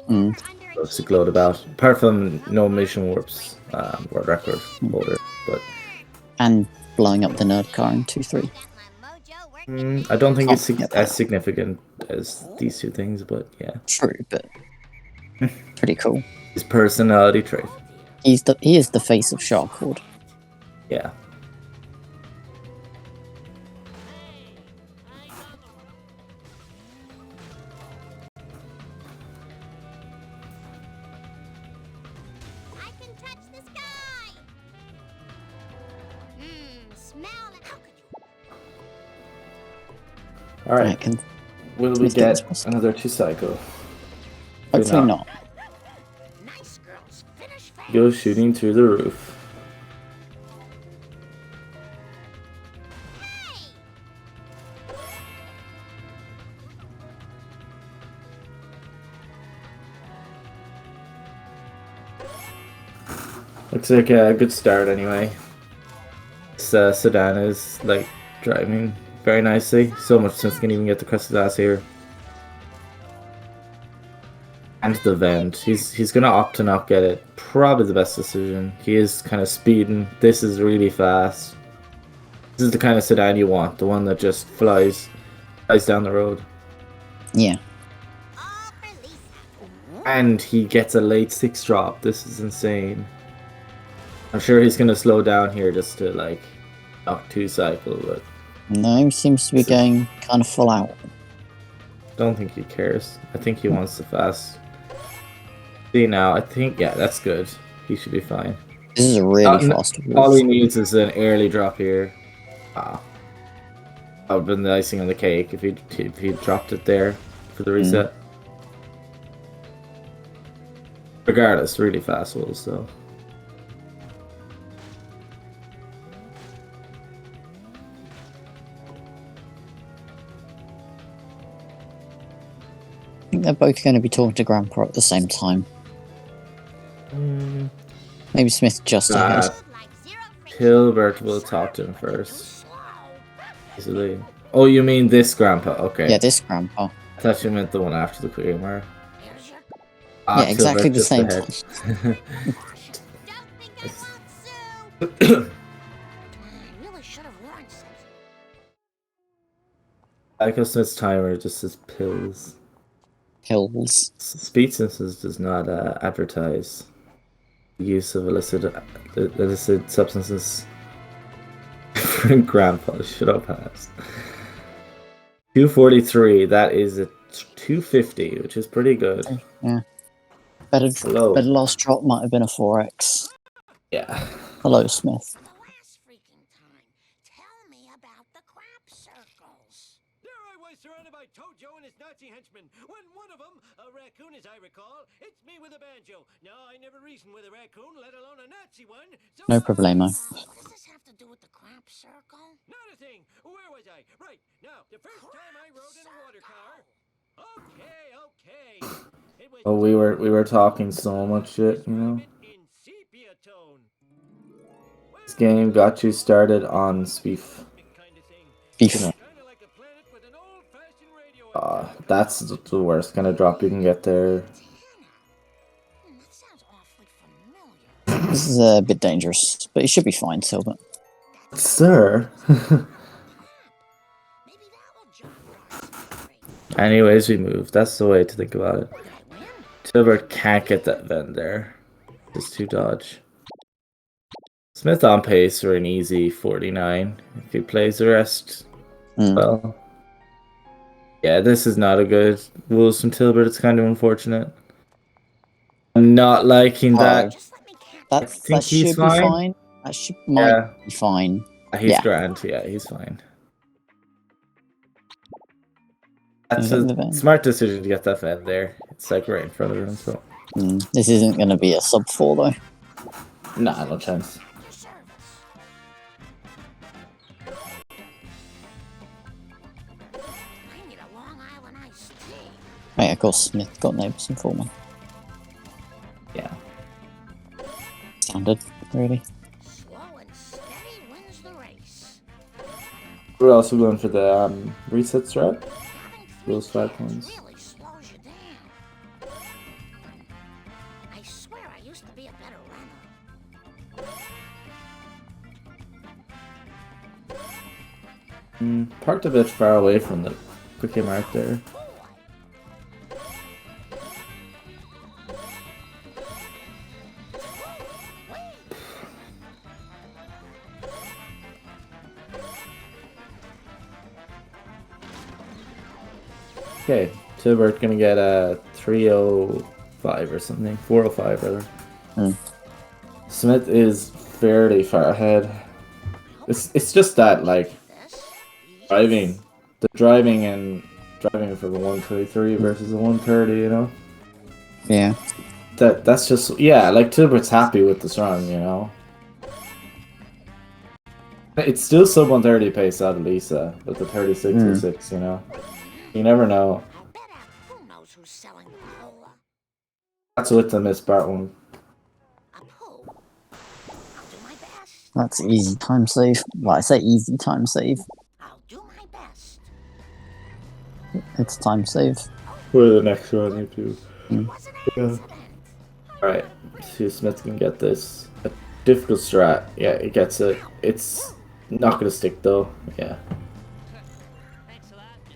Mm. he loves to gloat about. Apart from no mission warps, world record holder. But And blowing up the nerd car in 2-3. I don't think it's Oh, yeah. as significant as these two things. But yeah, True, but pretty cool. his personality trait. He is the face of Sharkwood. Yeah. I can touch the sky. Smell it. How could you? All right. I can Will we Smith get gets possible. another 2-cycle? hopefully not. not. Nice girls. Finish fast. Go shooting through the roof. Hey. Looks like a good start anyway. This sedan is like driving very nicely. So much Smith can even get the crest of glass here. And the vent. He's gonna opt to not get it. Probably the best decision. He is kind of speeding. This is really fast. This is the kind of sedan you want. The one that just flies down the road. Yeah. All for Lisa. And he gets a late 6 drop. This is insane. I'm sure he's gonna slow down here just to like knock 2-cycle, but No, he seems to be going kind of full out. don't think he cares. I think he wants the fast. See now, I think yeah, that's good. He should be fine. This is a really fast All wolf. he needs is an early drop here. That would have been the icing on the cake if he dropped it there for the reset. Regardless, really fast wolves though. I think they're both going to be talking to Grandpa at the same time. Maybe Smith just ahead. Like zero friction. Tillbert will talk to him first. Easily. Oh, you mean this Grandpa? Okay. Yeah, this Grandpa. I thought you meant the one after the Queen Mar. Here's your Yeah, exactly Tillbert the just same ahead. caution. Don't think I won't sue. I really should have warned something. Michael Smith's timer just says pills. Pills. Speed Senses does not advertise the use of illicit substances. Grandpa, shut up, Has. 243. That is a 250, which is pretty good. Yeah. Better Hello. last drop might have been a 4x. Yeah. Hello, Smith. The last freaking time. Tell me about the crap circles. There I was surrounded by Tojo and his Nazi henchmen, when one of them, a raccoon as I recall, hits me with a banjo. Now, I never reasoned with a raccoon, let alone a Nazi one. So No problemo. What does this have to do with the crap circle? Not a thing. Where was I? Right. Now, the first time I rode in a water car. Okay. It was Oh, we were talking so much shit, you know. in sepia tone. This game got you started on Speef. Kind of thing. Beef. Kind of like a planet with an old-fashioned radio. That's the worst kind of drop you can get there. That sounds awfully familiar. This is a bit dangerous, but it should be fine, Tillbert. Sir. Maybe that will jump across the screen. Anyways, we move. That's the way to think about it. Tillbert can't get that vent there. Just too dodge. Smith on pace for an easy 49 if he plays the rest well. Yeah, this is not a good rules from Tillbert. It's kind of unfortunate. I'm not liking that. Just let me count. think That he's should fine. be fine. That might be fine. He's Yeah. grand. Yeah, he's fine. That's He's in the a vent. smart decision to get that vent there. It's like right in front of him. So This isn't going to be a sub 4 though. nah, no chance. Service. I need a Long Island iced tea. Hey, of course, Smith got neighbours and foreman. Yeah. Standard, really. Slow and steady wins the race. We're also going for the reset strat. Having Those 5 points. really slows you down. I swear I used to be a better runner. Parked a bit far away from the quickie mark there. Okay, Tillbert gonna get a 305 or something. 405 rather. Smith is fairly far ahead. It's just that like driving and driving for the 133 versus the 130, you know? Yeah. That's just like Tilbert's happy with this run, you know. It's still sub 130 pace out of Lisa with the 3606, you know. You never know. I'll bet who knows who's selling the cola. That's with the Miss Bart one. A poo. I'll do my best. That's easy time save. Well, I say easy time save. I'll do my best. It's time save. For the next one, you too. It was an accident. Alright, see if Smith can get this. A difficult strat. Yeah, he gets it. It's not gonna stick though. Yeah.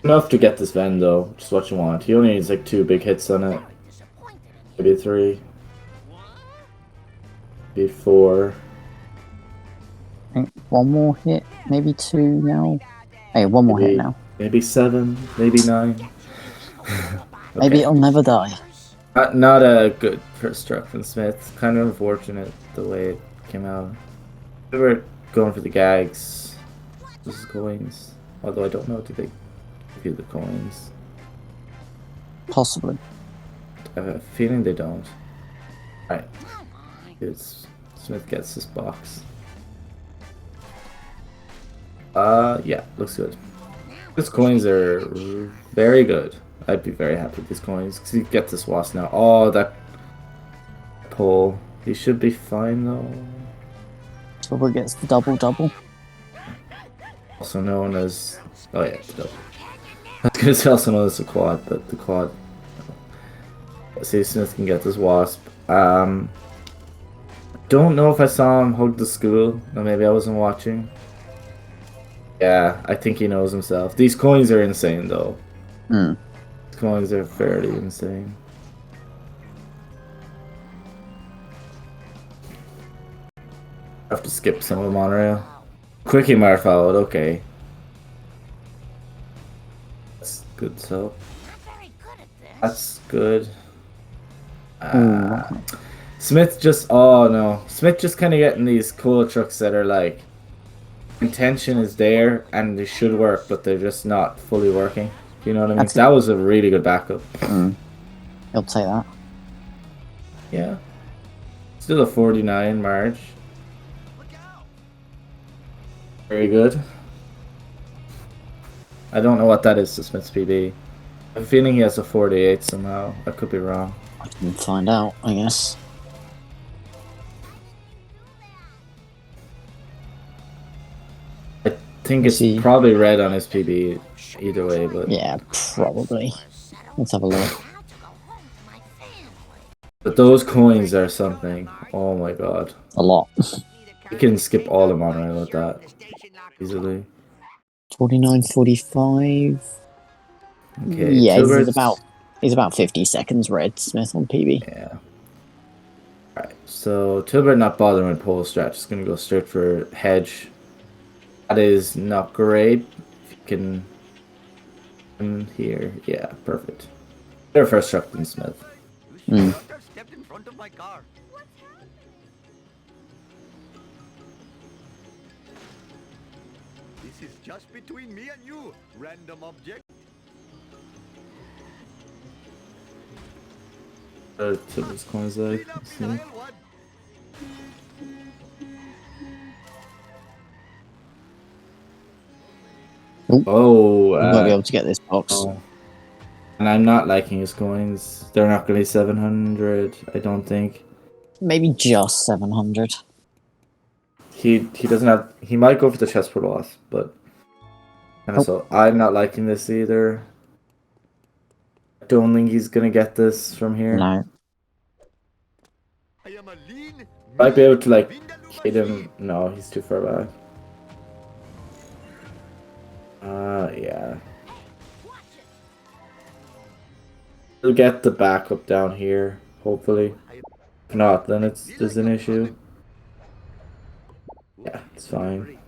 Enough to get this Ven though, which is what you want. He only needs like 2 big hits on it. Disappointed in you. Maybe 3. Maybe 4. I think one more hit, maybe 2 now. Hey, one more hit now. Maybe 7. Maybe 9. Maybe it'll never die. Not a good first struck from Smith. Kind of unfortunate the way it came out. We were going for the gags. This is coins. Although I don't know, do they give you the coins? Possibly. I have a feeling they don't. Alright. Oh my. Smith gets this box. Yeah, looks good. These coins are very good. I'd be very happy with these coins because you get this wasp now. Oh, that pull. He should be fine though. Tillbert gets the double. Also known as the double. I was gonna say also known as the quad, but the quad. Let's see if Smith can get this wasp. Don't know if I saw him hug the school, or maybe I wasn't watching. Yeah, I think he knows himself. These coins are insane though. coins are fairly insane. I have to skip some of the monorail. Quickie Mart followed, okay. That's good, so. That's good. Smith just, oh no. Smith just kind of getting these cool trucks that are like, intention is there and they should work, but they're just not fully working. You know what I mean? That was a really good backup. He'll take that. Yeah. Still a 49 March. Very good. I don't know what that is to Smith's PB. I'm feeling he has a 48 somehow. I could be wrong. I can find out, I guess. I think it's probably red on his PB either way, but yeah, probably. Let's have a look. But those coins are something. Oh my god. A lot. You can skip all the monorail with that easily. 49, 45. Okay. Yeah, Tillbert's... he's about 50 seconds red, Smith on PB. Yeah. Alright, so Tillbert not bothering with pole strat, just gonna go straight for hedge. That is not great. If you can in here. Yeah, perfect. They're first truck than Smith. Stepped in front of my car. This is just between me and you, random object. Tilbert's coins like. Oh, I'm not be able to get this box. Oh. And I'm not liking his coins. They're not going to be 700, I don't think. Maybe just 700. He doesn't have... He might go for the chessboard loss, but... And so I'm not liking this either. I don't think he's going to get this from here. No. Might be able to, like, hit him. No, he's too far back. Yeah. He'll get the backup down here, hopefully. If not, then there's an issue. Yeah, it's fine.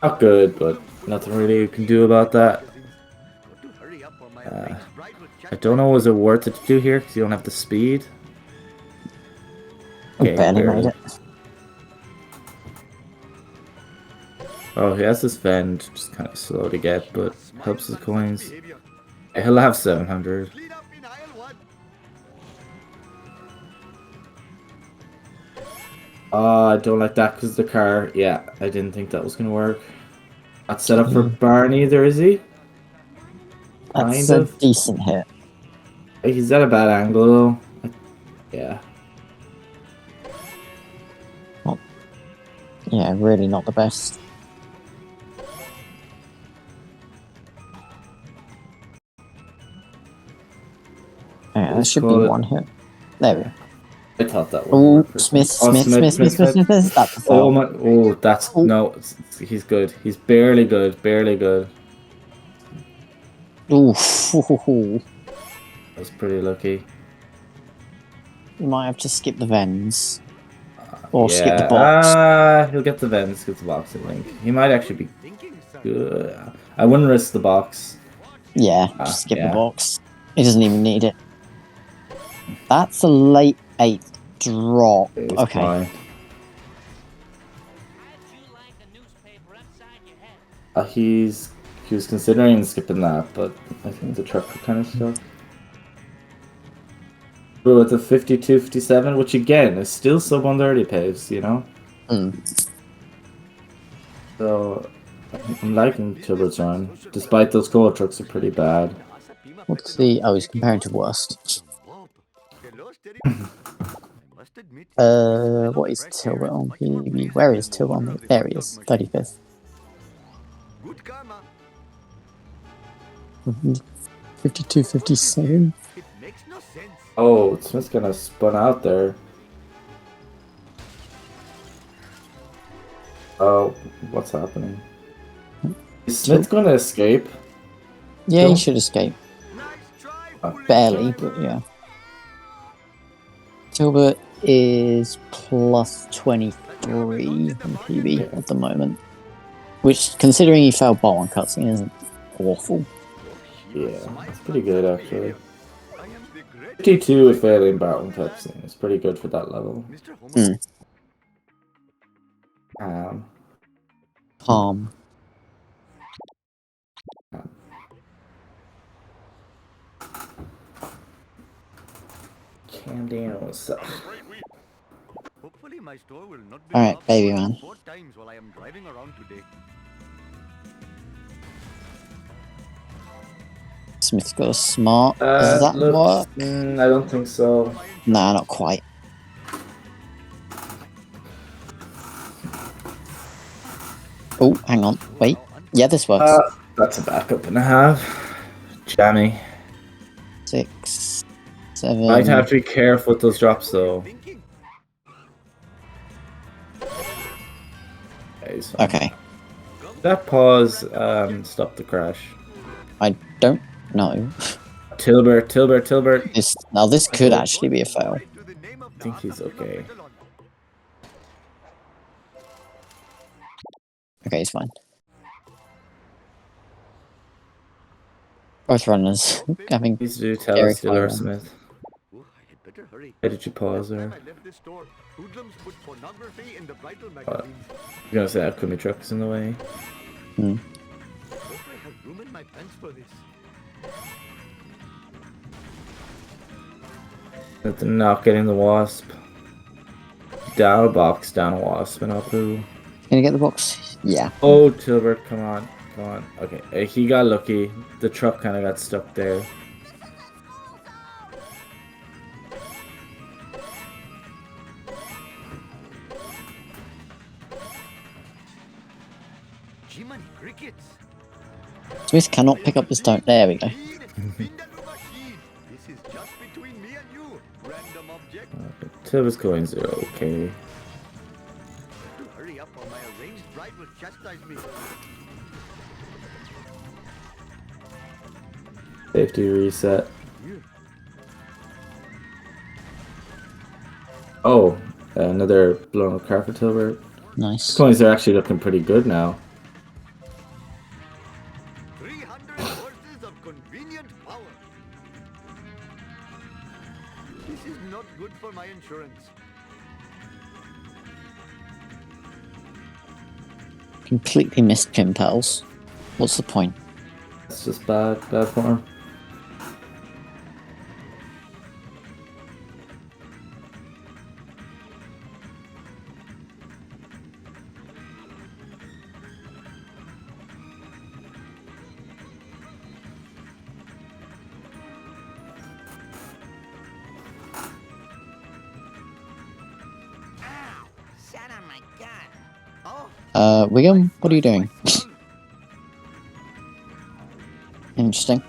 Not good, but nothing really you can do about that. I don't know, is it worth it to do here, because you don't have the speed? Okay, barely made it. Oh, he has this Vend, just kind of slow to get, but helps his coins. Yeah, he'll have 700. I don't like that because the car. Yeah, I didn't think that was going to work. Not set up for Barn either, is he? That's a decent hit. He's at a bad angle though. Yeah. Well, yeah, really not the best. Yeah, that should be one hit. There we go. I thought that was. Oh, Smith. That's a foul. Oh my! Oh, that's no. He's good. He's barely good. Barely good. Ooh. That's pretty lucky. You might have to skip the Vens. Or skip the box. He'll get the Vens, skip the box, I think. He might actually be good. I wouldn't risk the box. Yeah, just skip the box. He doesn't even need it. That's a late 8th drop. Okay. Fine. He was considering skipping that, but I think the truck kind of stuck. But with the 52, 57, which again is still sub 130 paves, you know? So, I'm liking Tilbert's run, despite those gold trucks are pretty bad. What's the... Oh, he's comparing to worst. What is Tillbert on PB? Where is Tillbert on? There he is, 35th. 52, 57. Oh, Smith's gonna spun out there. Oh, what's happening? Is Smith gonna escape? Yeah, he should escape. Barely, but yeah. Tillbert is plus 23 on PB at the moment. Which, considering he failed bar 1 cutscene, isn't awful. Yeah, it's pretty good actually. 52 with failing bar 1 cutscene. It's pretty good for that level. Calm. Calm down. What's up? Hopefully my store will not be Alright, robbed baby more than man. 4 times while I am driving around today. Smith's got a smart. Does that work? I don't think so. Nah, not quite. Oh, hang on. Wait. Yeah, this works. That's a backup and a half. Jammy. 6, 7. Might have to be careful with those drops though. Okay. That pause stop the crash. I don't know. Tillbert. Now this could actually be a fail. I think he's okay. Okay, he's fine. Both runners having. Please do tell Very us, dylrsmith. Oh, I had better hurry. Why did you pause there? I left this store. Hoodlums put pornography in the bridal What? magazines. You're gonna say that could be trucks in the way. Hope I have room in my pants for this. But they're not getting the wasp. Down a box, down a wasp, and Apu. Gonna get the box? Yeah. Oh, Tillbert, come on. Okay, he got lucky. The truck kind of got stuck there. Jiminy crickets. Smith cannot pick up the stone. There we go. This is just between me and you, random object. Tillbert's going 0, okay. Hurry up or my arranged bride will chastise me. Safety reset. Oh, another blown up car for Tillbert. Nice. Coins are actually looking pretty good now. 300 horses of convenient power. This is not good for my insurance. Completely missed Pin Pals. What's the point? It's just bad form. Son of my gun. Oh, Wiggum, what are you doing? Interesting.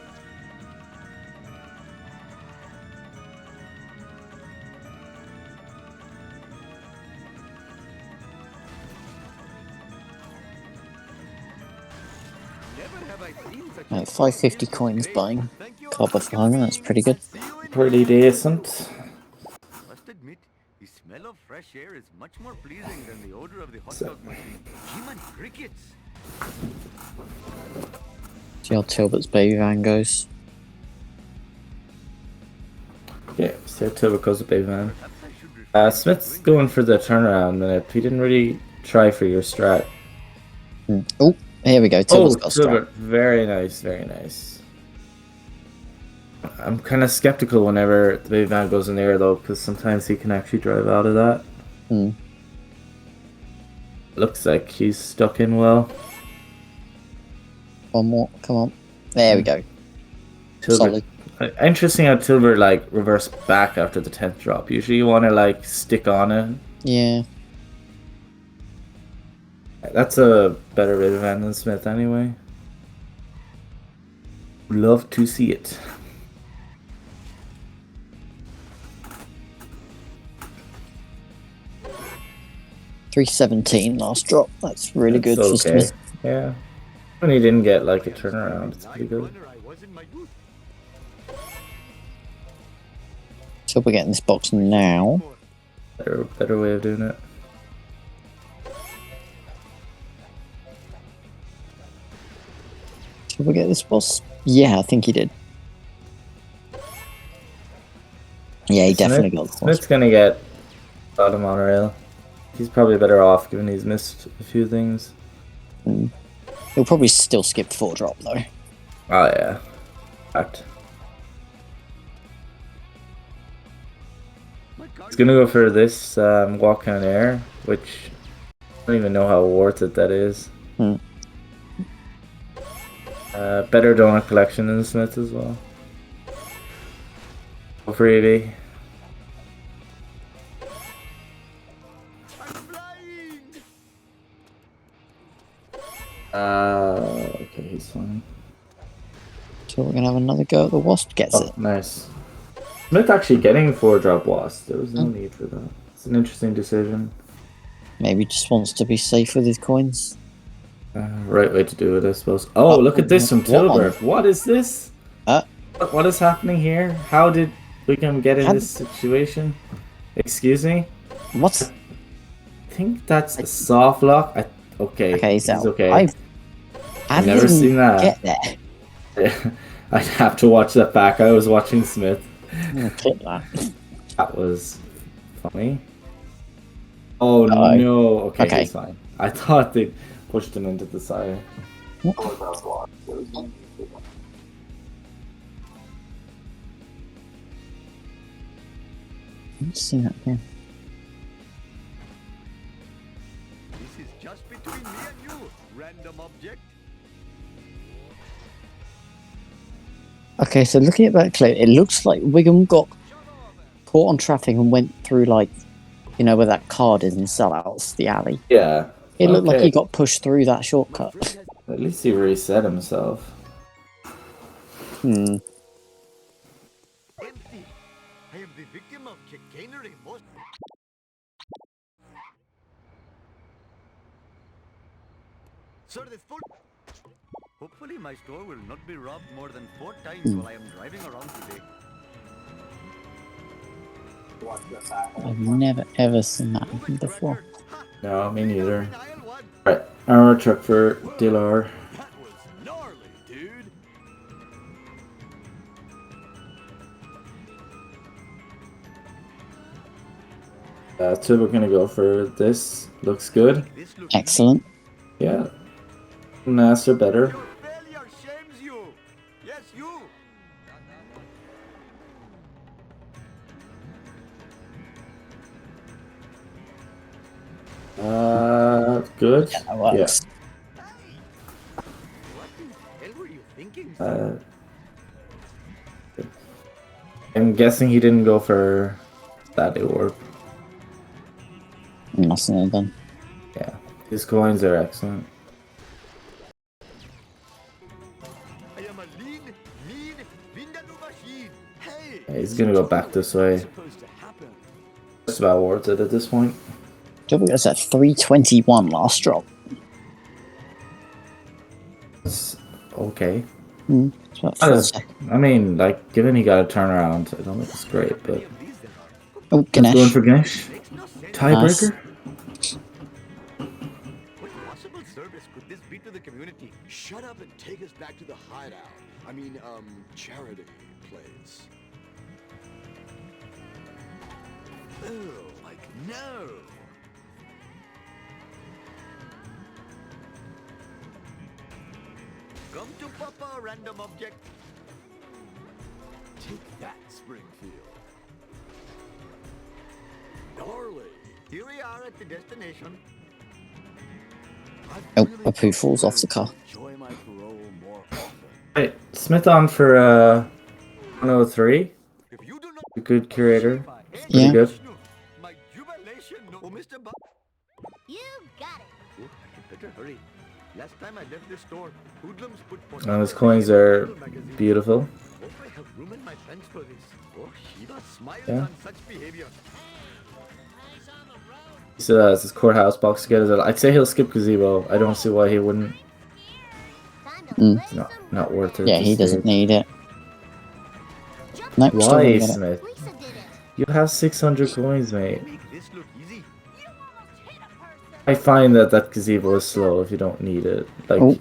never have I seen such Right, 550 coins buying copper farmer, that's pretty good. Pretty decent. Must admit, the smell of fresh air is much more pleasing than the odor of the hot dog machine. Jiminy crickets. See how Tilbert's baby van goes. Yeah, so Tillbert goes with baby van. Smith's going for the turnaround minute. He didn't really try for your strat. Oh, here we go. Tilbert's got a strat. Tillbert, very nice, very nice. I'm kind of skeptical whenever the baby van goes in the air though, because sometimes he can actually drive out of that. Looks like he's stuck in well. One more, come on. There we go. Tillbert. Solid. Interesting how Tillbert like reversed back after the 10th drop. Usually you want to like stick on it. Yeah. That's a better baby van than Smith anyway. Love to see it. $317 last drop. That's really good for That's okay. Smith. Yeah. When he didn't get like a turnaround, it's pretty good. Runner I was in my youth. So we're getting this box now. Better way of doing it. Did we get this boss? Yeah, I think he did. Yeah, he definitely got the boss. Smith's gonna get out of monorail. He's probably better off given he's missed a few things. He'll probably still skip 4 drop though. Oh yeah. Fact. He's gonna go for this walk on air, which I don't even know how worth it that is. Better donut collection than Smith as well. Go for Evie. Okay, he's fine. So we're gonna have another go at the wasp gets it. Nice. Smith actually getting 4 drop wasp. There was no need for that. It's an interesting decision. Maybe just wants to be safe with his coins. Right way to do it, I suppose. Oh, look at this from Tillbert. What is this? What is happening here? How did Wickham get in this situation? Excuse me? What? I think that's a soft lock. Okay, so he's okay. I've never seen that. Get there. I'd have to watch that back. I was watching Smith. Clip that. That was funny. Oh no. Okay, he's fine. I thought they pushed him into the side. Let's see that again. This is just between me and you, random object. Okay, so looking at that clip, it looks like Wiggum got caught on traffic and went through, like, you know, where that card is in sellouts, the alley. Yeah. It looked like he got pushed through that shortcut. At least he reset himself. Empty. I am the victim of chicanery. Sir, this full. Hopefully my store will not be robbed more than 4 times while I am driving around today. I've never ever seen that happen before. No, me neither. Right, armor truck for Dylar. That was gnarly, dude. So we're gonna go for this. Looks good. Excellent. Yeah. Master better. Your failure shames you. Yes, you. Good. Yeah, that works. What the hell were you thinking? I'm guessing he didn't go for that orb. Mustn't have done. Yeah, his coins are excellent. I am a lean, mean, Vindaloo machine. Hey. Yeah, he's gonna go back this way. It's about worth it at this point. W was at 321 last drop. It's okay. It's about I 4 just- seconds. I mean, like, given he got a turnaround, I don't think it's great, but Oh, going Ganesh. for Ganesh. Tiebreaker. What possible service could this be to the community? Shut up and take us back to the hideout. I mean, charity place. Oh, like no. Come to Papa, random object. Take that, Springfield. Gnarly. Here we are at the destination. Oh, Apu falls off the car. Enjoy my parole more often. Right, Smith on for 103. If you do not A good curator. Pretty Yeah. good. my jubilation. Oh, Mr. You got it. Oh, I better hurry. Last time I left this store, hoodlums put And his coins are beautiful. Hope I have room in my pants for this. Oh, Shiva smiles Yeah. on such behavior. He still has his courthouse box to get as well. I'd say he'll skip Gazebo. I don't see why he wouldn't. Time to play No, some not worth it. Yeah, at he this doesn't stage. need it. jump. Nope, still Why, gonna get it. Smith? Lisa did it. You have 600 coins, mate. Make this look easy. I find that gazebo is slow if you don't need it. Like, Oh.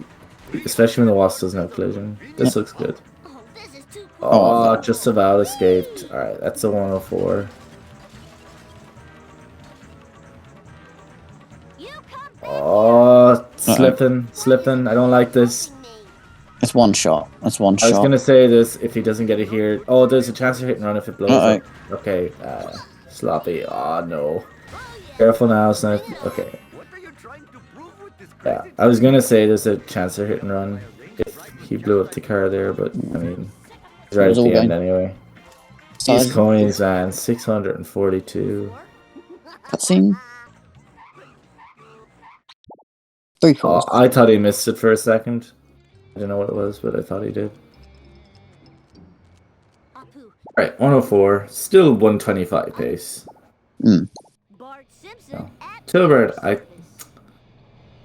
especially when the wasp doesn't have collision. This looks good. Oh, this is too Oh, no. just about escaped. Alright, that's a 104. You come back Oh, slipping. I don't like this. It's one shot. That's one I was shot. gonna say this if he doesn't get it here. Oh, there's a chance of hit and run if it blows Uh-oh. up. Okay, sloppy. Oh no. Careful now, Smith. Okay. What are you trying to prove with this Yeah, crazy I was gonna say there's a chance of hit and run if he blew up the car there, but I mean, he's right It at was all the end going. anyway. Size- These coins, man, 642. Cutscene. 3 Oh, fours. I thought he missed it for a second. I don't know what it was, but I thought he did. Apu. Right, 104. Still 125 pace. Bart Simpson Oh. at Tillbert, your I service.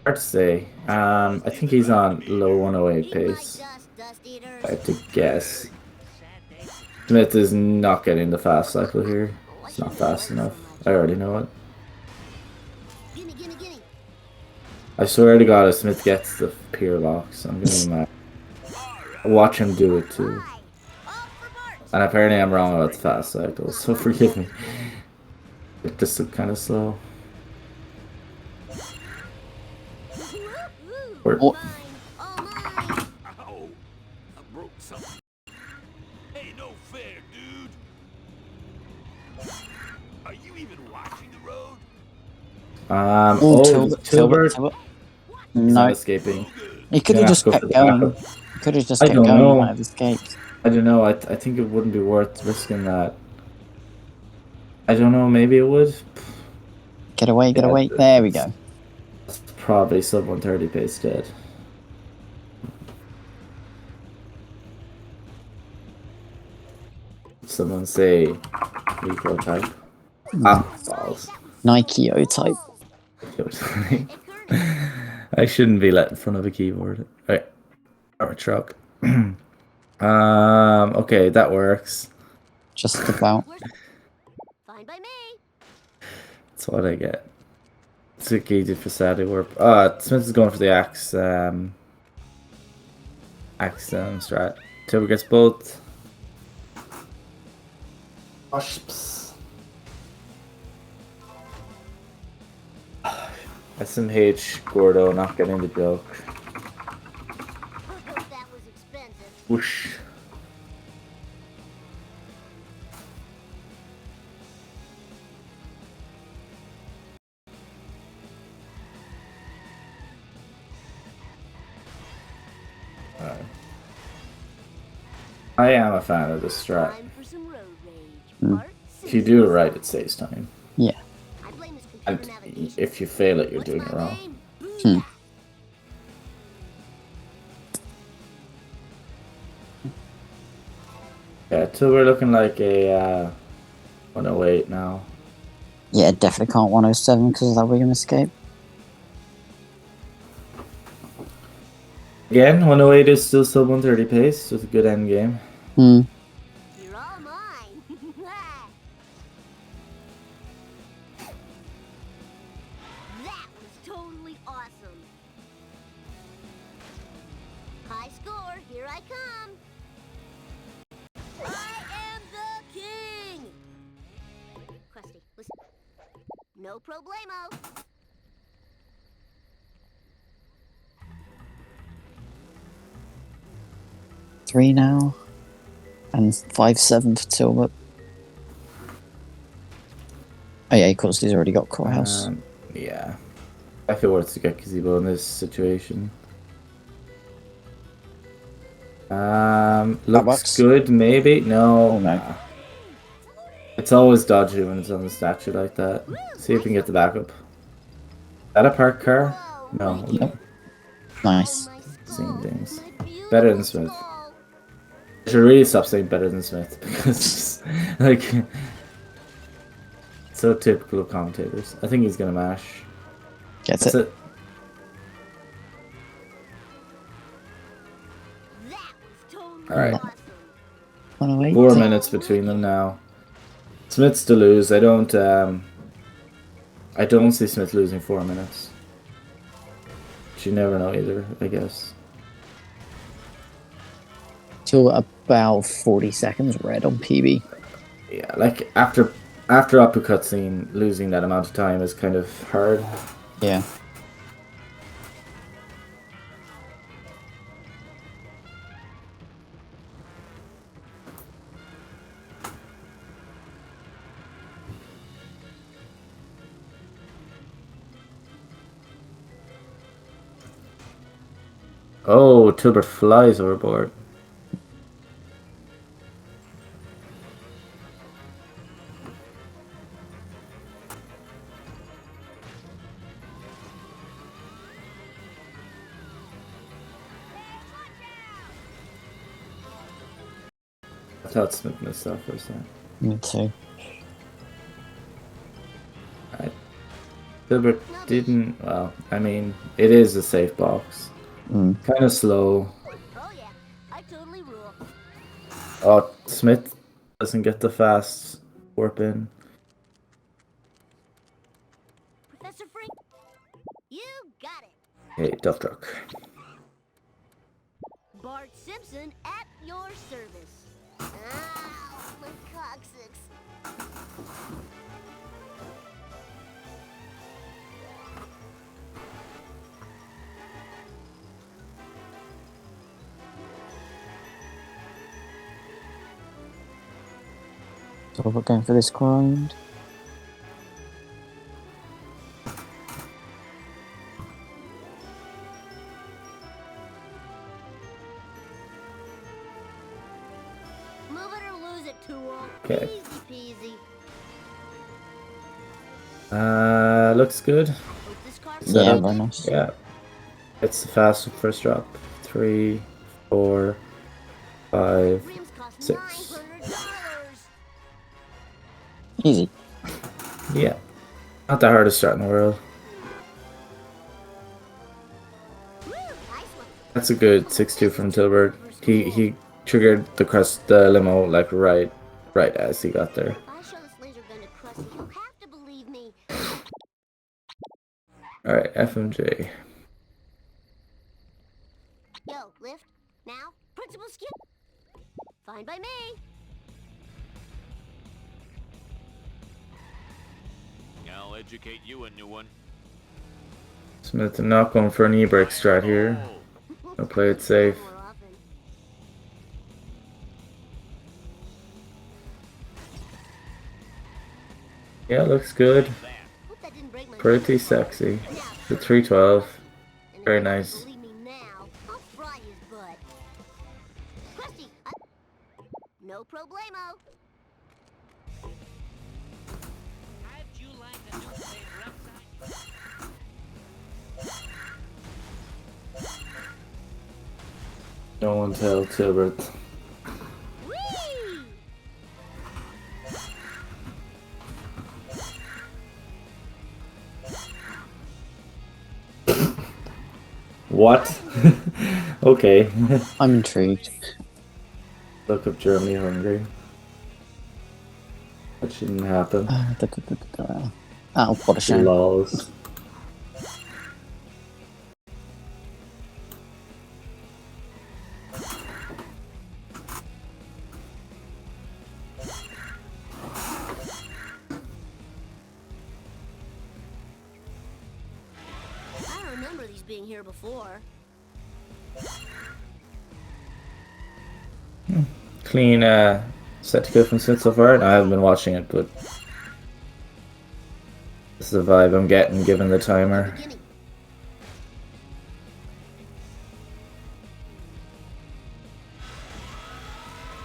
hard to say. I think he's on low 108 Eat my pace. dust eaters. I have to guess. Smith is not getting the fast cycle here. It's not fast enough. I already know it. Gimme, gimme, gimme. I swear to God, if Smith gets the pier box, I'm gonna be mad. Watch him do it too. Hi. All for Bart. And apparently I'm wrong about the fast cycle, so forgive me. It just looked kind of slow. Or- Oh. Mine. All mine. Ow! I broke something. Hey, no fair, dude. Are you even watching the road? Oh, Tillbert. Tillbert. He's not No, escaping. he could Yeah, have just go for kept the going. backup. He could have just I kept don't going. He know. might have escaped. I don't know. I think it wouldn't be worth risking that. I don't know. Maybe it would. Get away, get Yeah, away. There we go. It's probably sub 130 pace dead. Someone say eco type. Ah, balls. Nike O type. I shouldn't be let in front of a keyboard. Right. Or a truck. Okay, that works. Just about. Fine by me. That's what I get. It's a gated for Saturday work. Smith is going for the axe. Axe strat. Tillbert gets both. Wasps. SMH Gordo not getting the joke. That was expensive. Whoosh. I am a fan of this strat. Time for some road rage. Hmm. Bart If you do it right, it saves time. Yeah. I blame his computer And navigation. if you fail it, you're What's doing it my wrong. name? Hmm. Yeah, so we're looking like a 108 now. Yeah, definitely can't 107 because of that Wiggum escape. Again, 108 is still sub 130 pace with a good end game. Hmm. You're all mine. That was totally awesome. High score, here I come. I am the king. Krusty, listen. No problemo. Three now. And 5-7 for Tillbert. Oh yeah, of course he's already got courthouse. Yeah. I feel worth to get Gazebo in this situation. Looks works. good, maybe? No. Oh, no. Nah. It's always dodgy when it's on the statue like that. See if we can get the backup. Is that a parked car? No. Whoa, Nope. Nice. Same things. Better than Smith. I should really stop saying better than Smith because, like, it's so typical of commentators. I think he's gonna mash. Gets That's it. it. That was totally Alright. awesome. 108. 4 minutes between them now. Smith's to lose. I don't see Smith losing 4 minutes. But you never know either, I guess. Till about 40 seconds red on PB. Yeah, like after uppercut scene, losing that amount of time is kind of hard. Yeah. Oh, Tillbert flies overboard. I thought Smith missed that first time. Me too. Tillbert didn't. Well, I mean, it is a safe box. Mm. Kind of slow. Oh yeah, I totally rule. Oh, Smith doesn't get the fast warp in. Professor Freak, you got it. Hey, Duff Truck. Bart Simpson at your service. Ow, my coccyx. So we're going for this grind. Move it or lose it, Tool. Okay. Easy peasy. Looks good. With this card, Set Yeah, up. very nice. Yeah. It's the fast first drop. 3, 4, 5. rims cost 6. $900. Easy. Yeah. Not the hardest start in the world. Woo, nice one. That's a good 6-2 from Tillbert. He triggered the limo like right as he got there. If I show this laser gun to Krusty, he'll have to believe me. Alright, FMJ. Yo, lift. Now, principal skip. Fine by me. I'll educate you a new one. Smith not going for an e-brake strat here. I'll play it safe. More often. Yeah, looks good. Hope that didn't break my Pretty finger. sexy. Now, The 312. and if Very he doesn't nice. believe me now, I'll fry his butt. Krusty, no problemo. How'd you like a newspaper upside? No one tell Tillbert. Whee! What? Okay. I'm intrigued. Look up Germany hungry. That shouldn't happen. Oh, what a shame. Laws. I don't remember these being here before. Clean set to go from Smith so far. I haven't been watching it, but this is the vibe I'm getting given the timer. Gimme.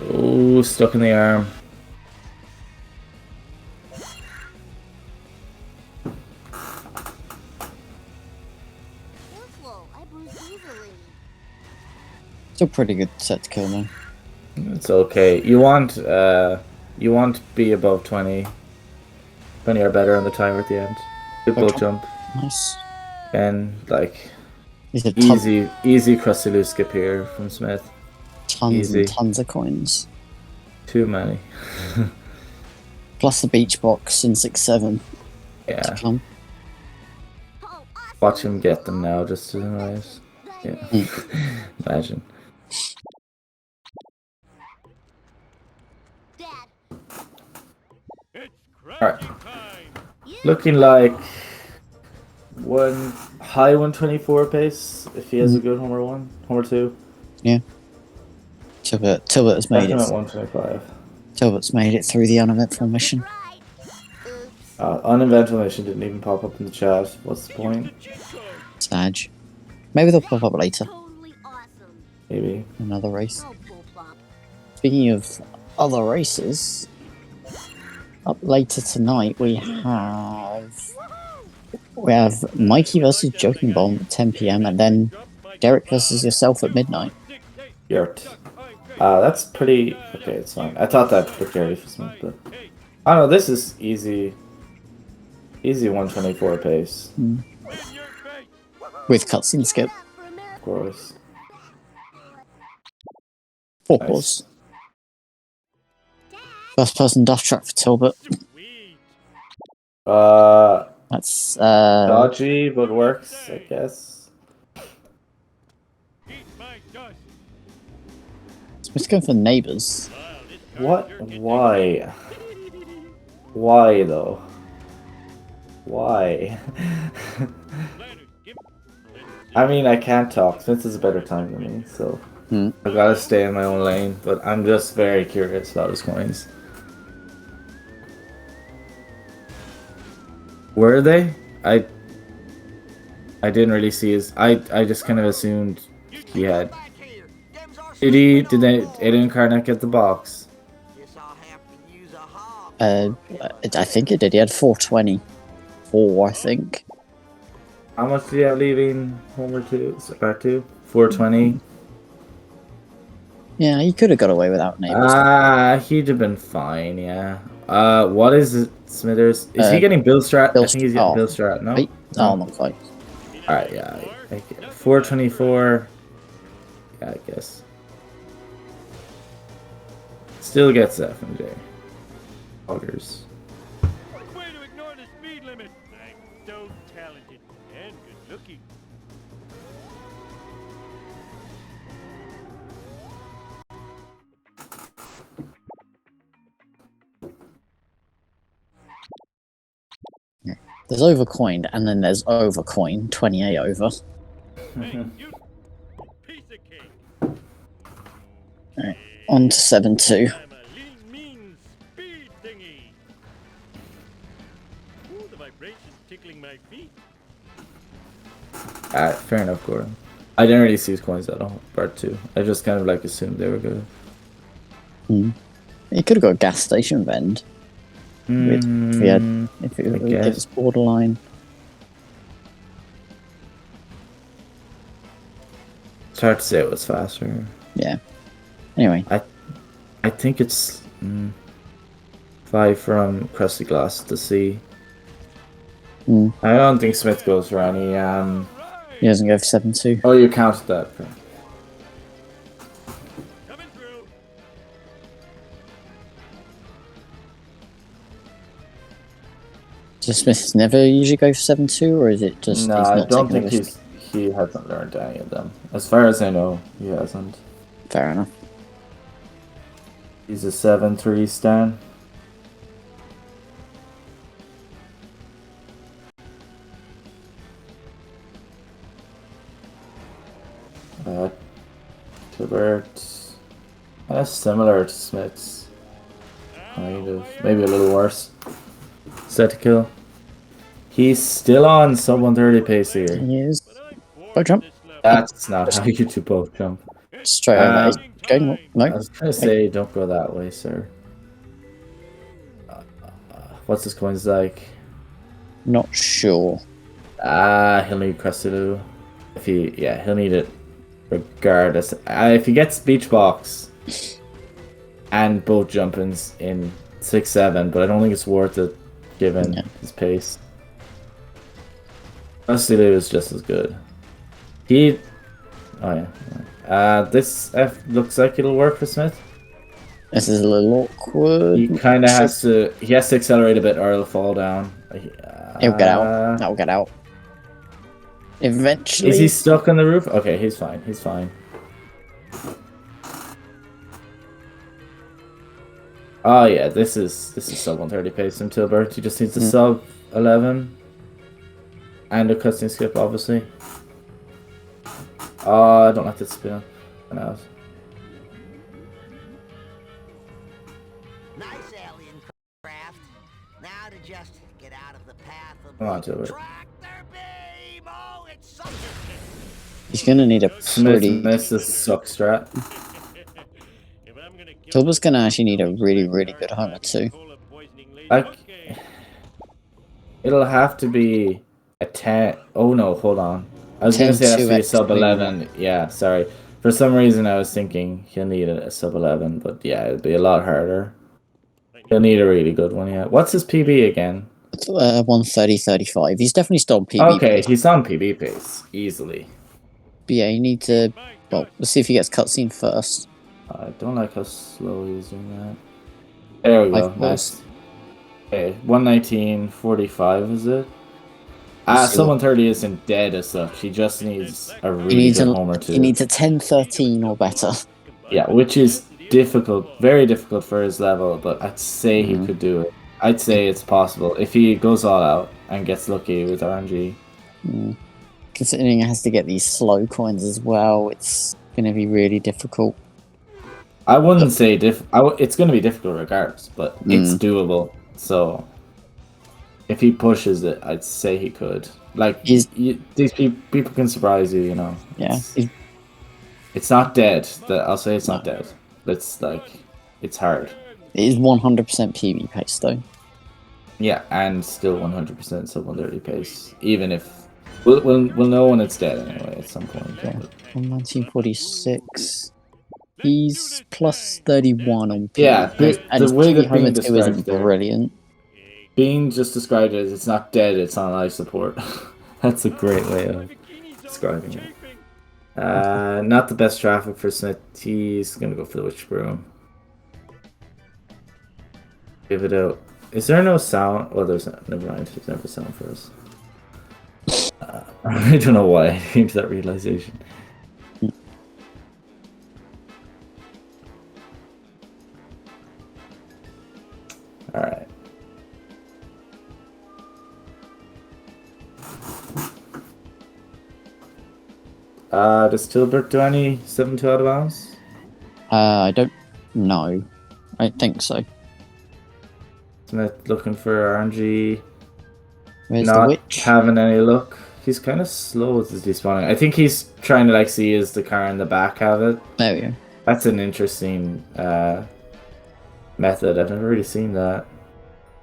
Ooh, stuck in the arm. Careful, I bruise easily. Still pretty good set to kill though. It's okay. You want to be above 20. 20 or better on the timer at the end. Good boat Okay. jump. Nice. And like These are easy crusty loose skip here from Smith. tons easy. and tons of coins. Too many. Plus the beach box in 6-7 Yeah. to come. Oh, awesome. Watch him get them now, just to nice. Yeah. Imagine. Dad, It's Alright. crunching time. Looking like one high 124 pace if he has a good Homer 1, Homer 2. Tillbert has made Definite it. 125. Tilbert's made it through the uneventful mission. right. Oops. Uneventful mission didn't even pop up in the chat. What's the point? Sag. Maybe they'll pop up later. Totally awesome. Maybe. Another race. Oh, bull plop. Speaking of other races, up later tonight we have Mikey versus Joking Bomb at 10 p.m. and then Derek versus yourself at midnight. Yurt. That's pretty... Okay, it's fine. I thought that looked early for Smith, but... I don't know, this is easy. Easy 124 pace, With cutscene skip. of course. 4 Nice. cores. First person duff truck for Tilbert. That's Dodgy, but works, I guess. Smith's going for neighbours. What? Why? Why, though? Why? I mean, I can't talk. Smith is a better time than me, so... I gotta stay in my own lane, but I'm just very curious about his coins. Were they? I didn't really see his... I just kind of assumed he had... Did he? Did they? Aiden Karnak get the box? Guess I'll have to use a hog. I think it did. He had 424, I think. How much did he have leaving Homer 2? Part 2? 420? Yeah, he could have got away without neighbours. He'd have been fine, yeah. What is it, Smithers? Is he getting Bill Strat? I think he's getting Bill Strat, no? Wait, no, not quite. Alright, yeah. I get it. 424. Yeah, I guess. Still gets FMJ. Augers. Way to ignore the speed limit. I'm so talented and good looking. There's overcoined, and then there's overcoin, 28 over. Hey, you piece of cake. Alright, on to 7-2. I'm a lean, mean speed thingy. Ooh, the vibrations tickling my feet. Alright, fair enough, Gordon. I didn't really see his coins at all, part 2. I just kind of like assumed they were good. He could have got a gas station vend. If it was borderline. It's hard to say it was faster. Yeah. Anyway. I think it's 5 from Crusty Glass to C. I don't think Smith goes for any. He doesn't go for 7-2. Oh, you counted that. Coming through. Does Smith never usually go for 7-2, or is it just No, he's I not don't taking a think risk? he hasn't learned any of them. As far as I know, he hasn't. Fair enough. He's a 7-3 stan. Tillbert. That's similar to Smith's. Kind of. Maybe a little worse. Set to kill. He's still on sub 130 pace here. He is. Go jump. That's not how you do both jump. Straight over. He's going. I No. was gonna say, don't go that way, sir. What's his coins like? Not sure. He'll need Crestilu. He'll need it regardless. If he gets Beach Box and both jumpings in 6-7, but I don't think it's worth it given his pace. Crestilu is just as good. Oh yeah. This F looks like it'll work for Smith. This is a little awkward. He kind of has to. He has to accelerate a bit, or he'll fall down. He'll get out. That'll get out. Eventually. Is he stuck on the roof? Okay, he's fine. He's fine. Oh yeah, this is sub 130 pace from Tillbert. He just needs a sub 11 and a cutscene skip, obviously. Oh, I don't like this spin. Out. Nice alien craft. Now to just get out of the path of Come on, Tillbert. tractor beam. Oh, it's so He's gonna need a Smith pretty. missed the suck strat. Tilbert's gonna actually need a really, really good Homer too. Like, it'll have to be a 10. Oh no, hold on. I was gonna say it has to be a sub 11. Yeah, sorry. For some reason, I was thinking he'll need a sub 11, but yeah, it'd be a lot harder. He'll need a really good one. Yeah. What's his PB again? 130.35. He's definitely still on PB. Okay, pace. he's on PB pace easily. But yeah, you need to. Well, let's see if he gets cutscene first. I don't like how slow he's doing that. There we go. Nice. Okay, 119.45 is it? Sub 130 isn't dead as such. He just needs a really good homer too. He needs a 10-13 or better. Yeah, which is difficult, very difficult for his level, but I'd say he could do it. I'd say it's possible if he goes all out and gets lucky with RNG. Considering he has to get these slow coins as well, it's going to be really difficult. I wouldn't say it's going to be difficult regardless, but it's doable. So if he pushes it, I'd say he could. Like these people can surprise you, you know. Yeah. It's not dead. I'll say it's not dead. It's like it's hard. It is 100% PB pace though. Yeah, and still 100% sub 130 pace. Even if we'll know when it's dead anyway at some point. Yeah. On 1946. He's plus 31 on PB. Yeah, and the way that Homer Bean 2 isn't brilliant. Bean just described it as it's not dead, it's on life support. That's a great way of describing it. Not the best traffic for Smith. He's gonna go for the witch broom. Give it out. Is there no sound? Oh, there's not. Never mind. There's never sound for us. I don't know why I came to that realization. Alright. Does Tillbert do any 7-2 out of bounds? I don't know. I don't think so. Smith looking for RNG. Where's the Not witch? having any luck. He's kind of slow with his despawning. I think he's trying to like see is the car in the back have it. There we go. That's an interesting method. I've never really seen that.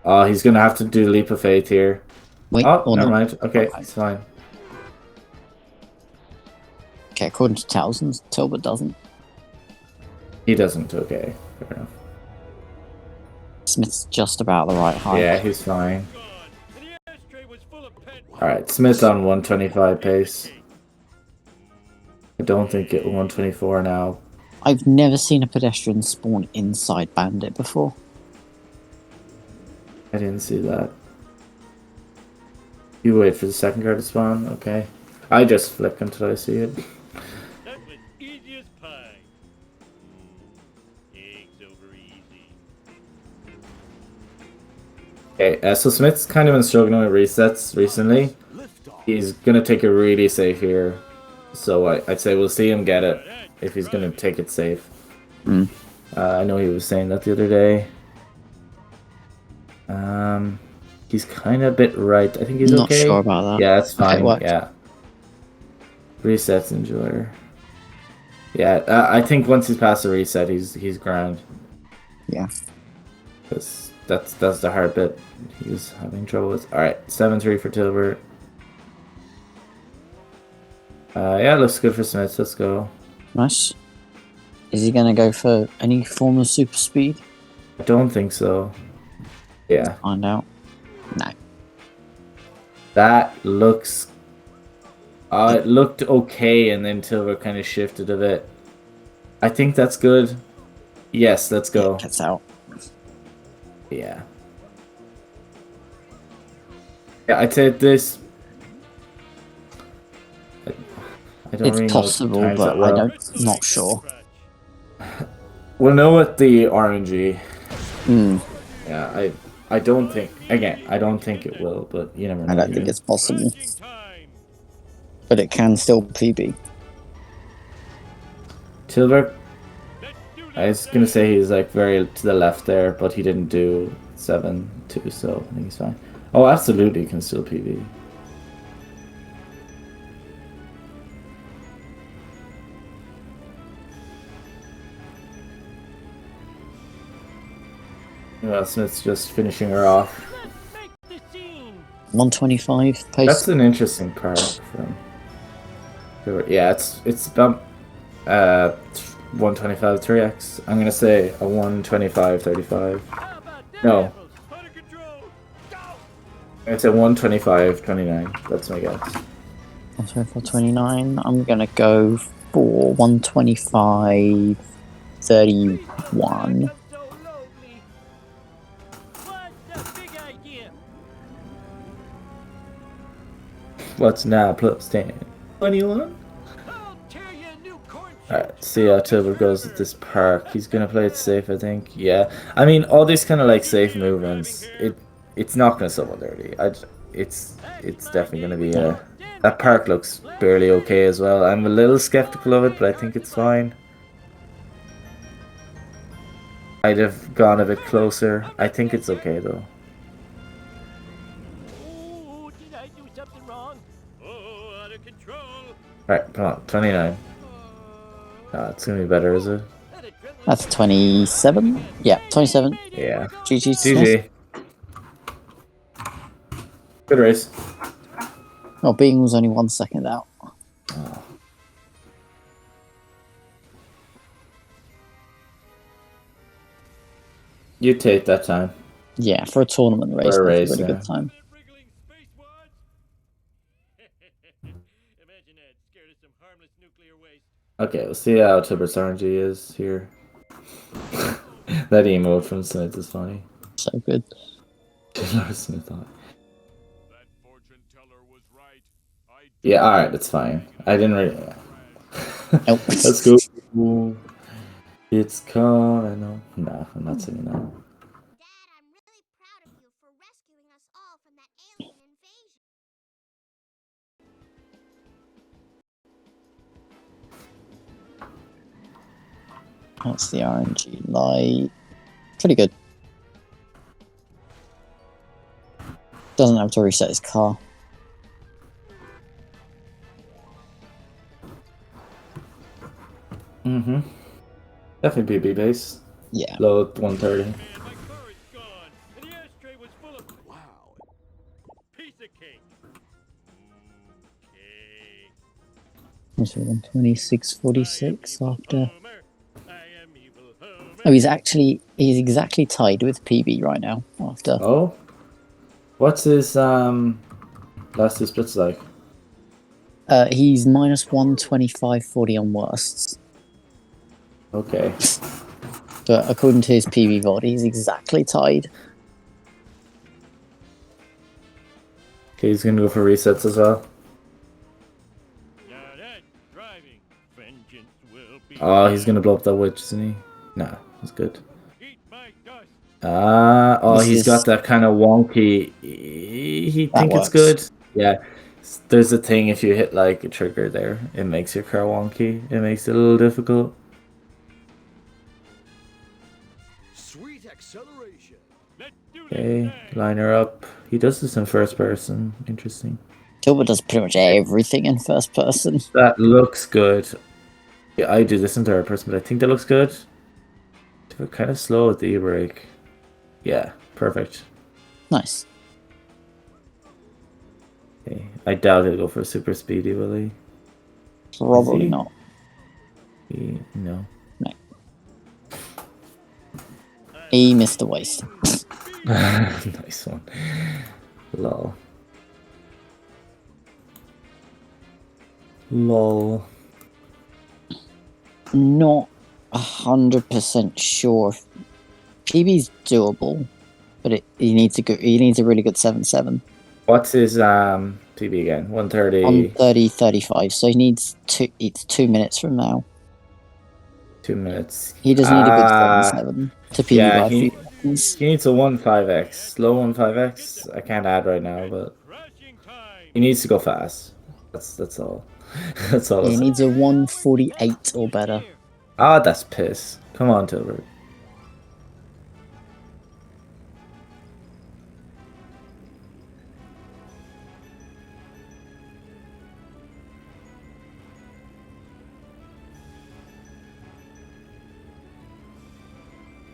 Oh, he's gonna have to do leap of faith here. Wait, oh, never mind. Okay, it's fine. Okay, according to thousands, Tillbert doesn't. He doesn't. Okay, fair enough. Smith's just about the right height. Yeah, he's fine. Alright, Smith on 125 pace. I don't think it 124 now. I've never seen a pedestrian spawn inside Bandit before. I didn't see that. You wait for the second car to spawn? Okay. I just flick until I see it. That was easy as pie. Eggs over easy. Okay, so Smith's kind of been struggling with resets recently. He's gonna take it really safe here. So I'd say we'll see him get it if he's gonna take it safe. I know he was saying that the other day. He's kind of a bit right. I think he's Not okay. sure about that. Yeah, that's fine. Okay, yeah. Resets enjoyer. Yeah, I think once he's past the reset, he's grand. Yeah. Because that's the hard bit he was having trouble with. All right, 7-3 for Tillbert. Yeah, it looks good for Smith. Let's go. Nice. Is he going to go for any form of super speed? I don't think so. Yeah. Find out. No. That looks... it looked okay, and then Tillbert kind of shifted a bit. I think that's good. Yes, let's go. Gets out. Yeah. Yeah, I'd say this. I don't It's really possible, know times but that well. I don't. Not sure. We'll know at the RNG. Hmm. Yeah, I don't think. Again, I don't think it will, but you never know. I don't think it's possible, but it can still PB. Tillbert. I was gonna say he's like very to the left there, but he didn't do 7-2, so I think he's fine. Oh, absolutely, can still PB. Well, Smith's just finishing her off. 125 pace. That's an interesting part from. Yeah, it's about 125 3x. I'm gonna say a 125 35. No. It's a 125 29. That's my guess. 124, 29. I'm gonna go for 125 31. What's now plus 10? 21? Alright, see how Tillbert goes at this park. He's gonna play it safe, I think. Yeah. I mean, all these kind of like safe movements, it's not gonna sub 130. It's definitely gonna be a. That park looks barely okay as well. I'm a little skeptical of it, but I think it's fine. I'd have gone a bit closer. I think it's okay though. Right, come on, 29. It's gonna be better, is it? That's 27. Yeah, 27. Yeah. GG. Smith. GG. Good race. Oh, Being was only 1 second out. Oh. You take that time. Yeah, for a tournament race, For a that's race, a really yeah. good time. Okay, we'll see how Tillbert's RNG is here. That emote from Smith is funny. So good. dylrsmith on. Yeah, alright, that's fine. I didn't really. Nope. Let's go. It's calling. No, I'm not singing that. Dad, I'm really proud of you for rescuing us all from that alien invasion. That's the RNG light. Pretty good. Doesn't have to reset his car. Mm-hmm. Definitely BB base. Yeah. Low 130. Wow. So 126.46 after. Oh, he's exactly tied with PB right now after. Oh? What's his last two splits like? He's minus 125.40 on worsts. Okay. But according to his PB VOD, he's exactly tied. Okay, he's gonna go for resets as well. Oh, he's gonna blow up that witch, isn't he? Nah, that's good. He's got that kind of wonky. He think it's good. Yeah, there's a thing if you hit like a trigger there, it makes your car wonky. It makes it a little difficult. Sweet acceleration. Okay, line her up. He does this in first person. Interesting. Tillbert does pretty much everything in first person. That looks good. Yeah, I do this in third person, but I think that looks good. We're kind of slow with the e-brake. Yeah, perfect. Nice. Okay. I doubt he'll go for a super speedy, will he? Probably not. No. No. He missed the waist. Nice one. Lol. Lol. Not 100% sure. PB's doable, but he needs a really good 7-7. What's his PB again? 130. 130-35. So he needs it's 2 minutes from now. 2 minutes. He does need a good 7-7 to PB Yeah, by he 3 seconds. needs a 1.5x. Low 1.5x. I can't add right now, but he needs to go fast. That's all. That's all. He needs a 148 or better. Ah, that's piss. Come on, Tillbert.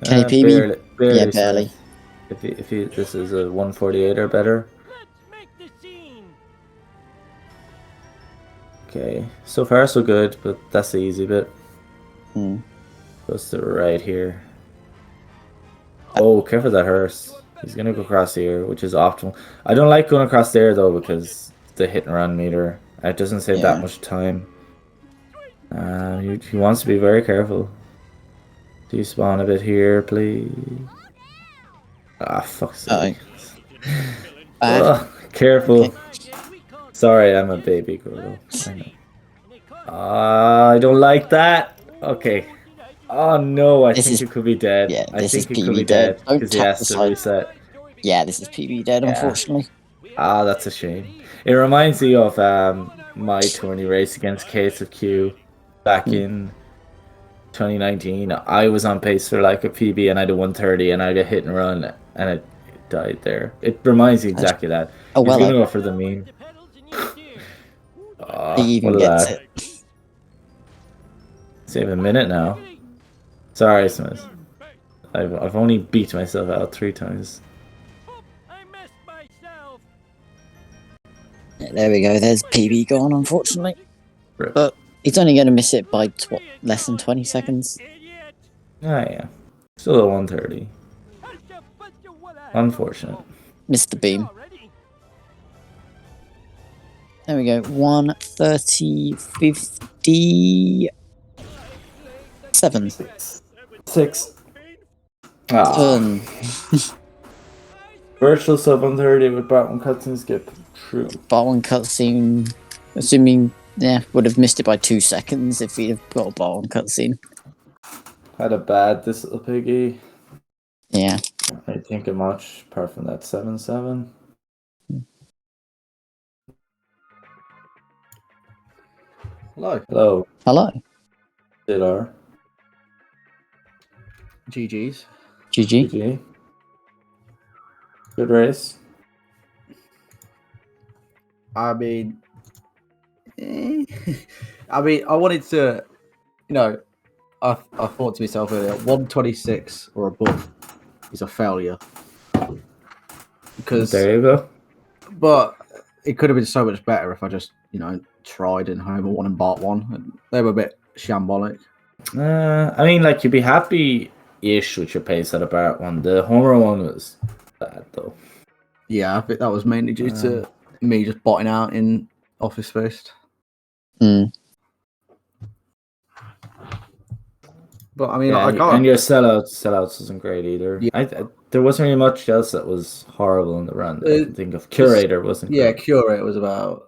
Can he PB? Barely, Yeah, barely. If this is a 148 or better. Let's make the scene. Okay, so far so good, but that's the easy bit. Goes to right here. Oh, careful that hearse. He's gonna go across here, which is optimal. I don't like going across there though because the hit and run meter. It doesn't save that much time. He wants to be very careful. Despawn a bit here, please. Ah, fuck's sake. Careful. Okay. Sorry, I'm a baby girl. I know. I don't like that. Okay. Oh no, I think it could be dead. Yeah, I this is think it could PB be dead. dead Don't because he tap has the to side. reset. Yeah, this is PB dead, unfortunately. Ah, that's a shame. It reminds me of my tourney race against Case of Q back in 2019. I was on pace for like a PB and I did 130 and I did hit and run and it died there. It reminds me exactly that. Oh, well, He's gonna go for the meme. He even gets it. Save a minute now. Sorry, Smith. I've only beat myself out 3 times. I messed myself. Yeah, there we go. There's PB gone, unfortunately. Rip. But he's only going to miss it by less than 20 seconds. Idiot. Ah, yeah. Still a 130. Unfortunate. Missed the beam. There we go. 130-57. 6. Ah. Virtual sub 130 with part 1 cutscene skip. True. Part 1 cutscene, assuming, would have missed it by 2 seconds if he'd have got a part 1 cutscene. Had a bad this little piggy. Yeah. I ain't thinking much apart from that 7-7. Hello. Hello. Hello. Dylar. GG's. GG. GG. Good race. I mean, I wanted to, I thought to myself earlier, 126 or above is a failure. Because There you go. But it could have been so much better if I just, tried in Homer 1 and Bart 1. And they were a bit shambolic. I mean, like, you'd be happy-ish with your pace at a Bart 1. The Homer 1 was bad, though. Yeah, I think that was mainly due to me just botting out in Office Space. Mm. But I mean, Yeah, I can't. and your sellouts wasn't great either. Yeah. There wasn't really much else that was horrible in the run. I can think of Curator wasn't. Yeah, great. Curator was a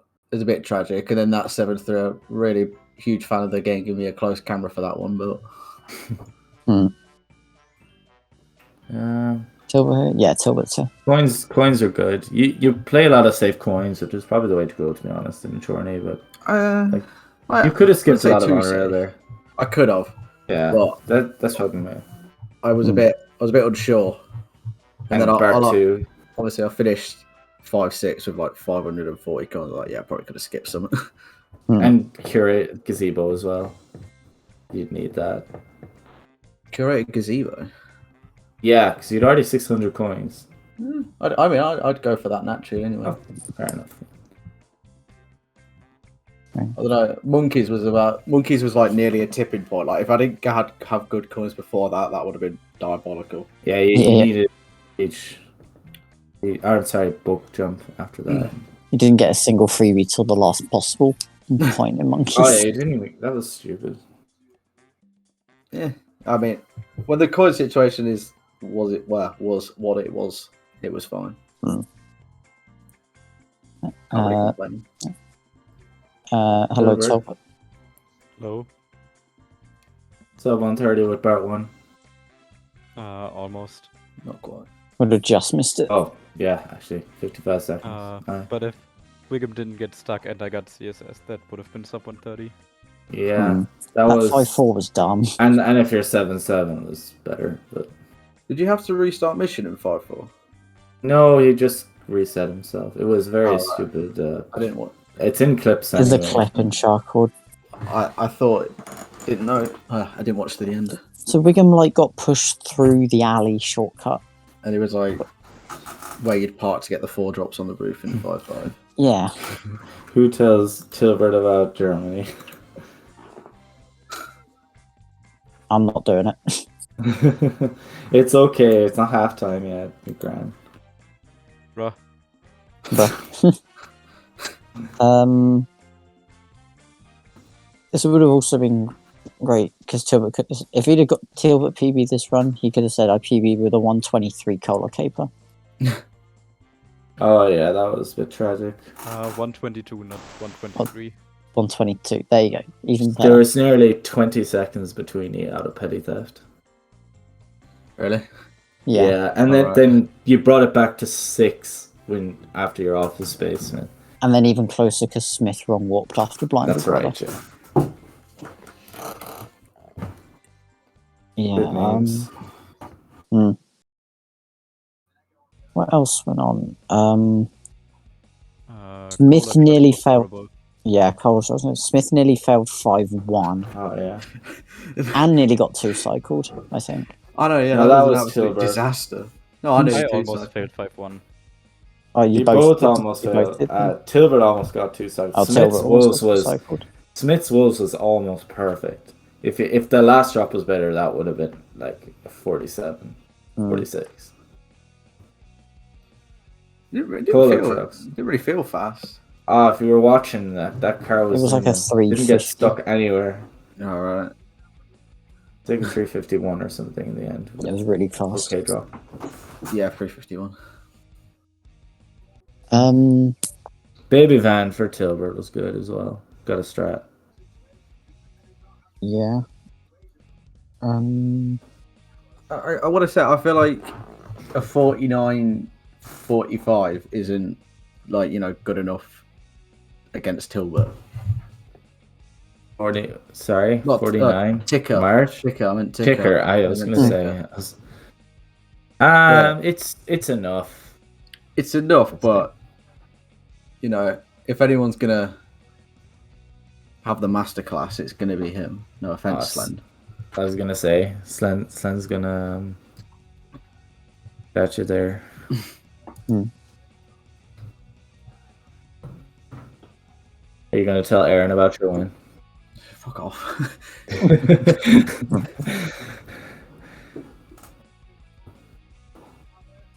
bit tragic, and then that 7-3. Really huge fan of the game. Give me a close camera for that one, but. Tillbert, yeah, Tillbert too. Coins are good. You play a lot of safe coins, which is probably the way to go, to be honest, in tourney. But you could have skipped a lot of on-rail there. I could have. Yeah, but that's fucking me. I was a bit unsure, and then Bart 2. Obviously, I finished 5-6 with like 540 coins. Like, yeah, I probably could have skipped some. And Curate Gazebo as well. You'd need that. Curate Gazebo. Yeah, because you'd already 600 coins. I'd go for that naturally anyway. Oh, fair enough. I don't know. Monkeys was like nearly a tipping point. Like if I didn't have good coins before that would have been diabolical. Yeah, you needed book jump after that. You didn't get a single freebie till the last possible point in Monkeys. Oh yeah, you didn't even. That was stupid. Yeah, I mean, when the coin situation was what it was fine. Mm. Can't really complain. Hello, Tillbert. Tillbert. Low. So 130 with Bart 1. Almost. Not quite. Would have just missed it. Oh, yeah, actually. 55 seconds. But if Wiggum didn't get stuck and I got CSS, that would have been sub 130. Yeah, that That was... 5-4 was dumb. And if you're 7-7, it was better. But Did you have to restart mission in 5-4? no, he just reset himself. It was very Oh, stupid. I didn't want. It's in clips There's a anyway. clip in Charcoal. I thought. Didn't know. I didn't watch to the end. So Wiggum like got pushed through the alley shortcut. And it was like where you'd park to get the 4 drops on the roof in 5-5. Yeah. Who tells Tillbert about Germany? I'm not doing it. It's okay. It's not halftime yet. You're grand. Bruh. But this would have also been great because Tillbert could, if he'd have got Tillbert PB this run, he could have said I PB with a 123 Cola Caper. Oh yeah, that was a bit tragic. 122, not 123. 122. There you go. Even There better. was nearly 20 seconds between you out of petty theft. Really? Yeah. And then, Alright. then you brought it back to 6 when after your office space, man. And then even closer because Smith wrong warped after blind. That's right, yeah. Yeah. Good names. What else went on? Smith Smith nearly failed. Yeah, Cole's wasn't it? Smith nearly failed 5-1 Oh yeah. and nearly got 2 cycled, I think. I know. Yeah, No, that that was an was absolute Tillbert. disaster. No, I knew. I it too, almost so- failed 5-1. Oh, You both almost you failed. did? Tilbert almost got 2 cycles. Oh, Smith's Tillbert Wolves also was cycled. Smith's Wolves was almost perfect. If the last drop was better, that would have been like a 47, 46. Didn't Cola feel, trucks. didn't really feel fast. If you were watching that car was, It was like a didn't get 350. stuck anywhere. All right. I think 351 or something in the end. It was really fast. Okay, drop. Yeah, 351. Baby van for Tillbert was good as well. Got a strat. Yeah. I want to say I feel like a 49-45 isn't like good enough against Tillbert. 40. Sorry, Not 49. ticker. March. Ticker. I meant ticker. Ticker. I was meant gonna ticker. say. Yeah. It's enough. It's enough, but if anyone's gonna have the masterclass, it's gonna be him. No offense, Slend. I was gonna say Slen's gonna got you there. Are you gonna tell Aaron about your win? Fuck off.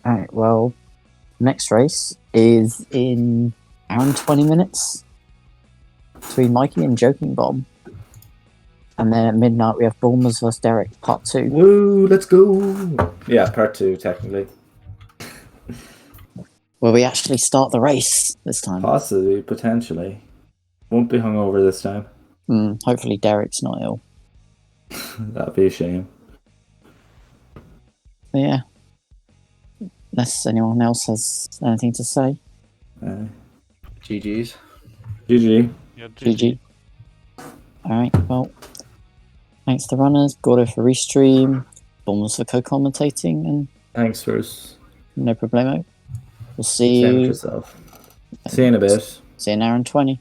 Alright, well, next race is in around 20 minutes between Mikey and Joking Bomb. And then at midnight we have Bulmers vs Derek, part 2. Woo, let's go! Yeah, part 2 technically. Where we actually start the race this time. Possibly, potentially. Won't be hungover this time. Hopefully Derek's not ill. That'd be a shame. But yeah. Unless anyone else has anything to say. GG's. GG. Yeah, GG. Alright, well. Thanks to the runners, Gordo for restream, Bulmers for co-commentating, and Thanks, Bruce. no problemo. We'll see Same with you. yourself. See you in a bit. See you in an hour and 20.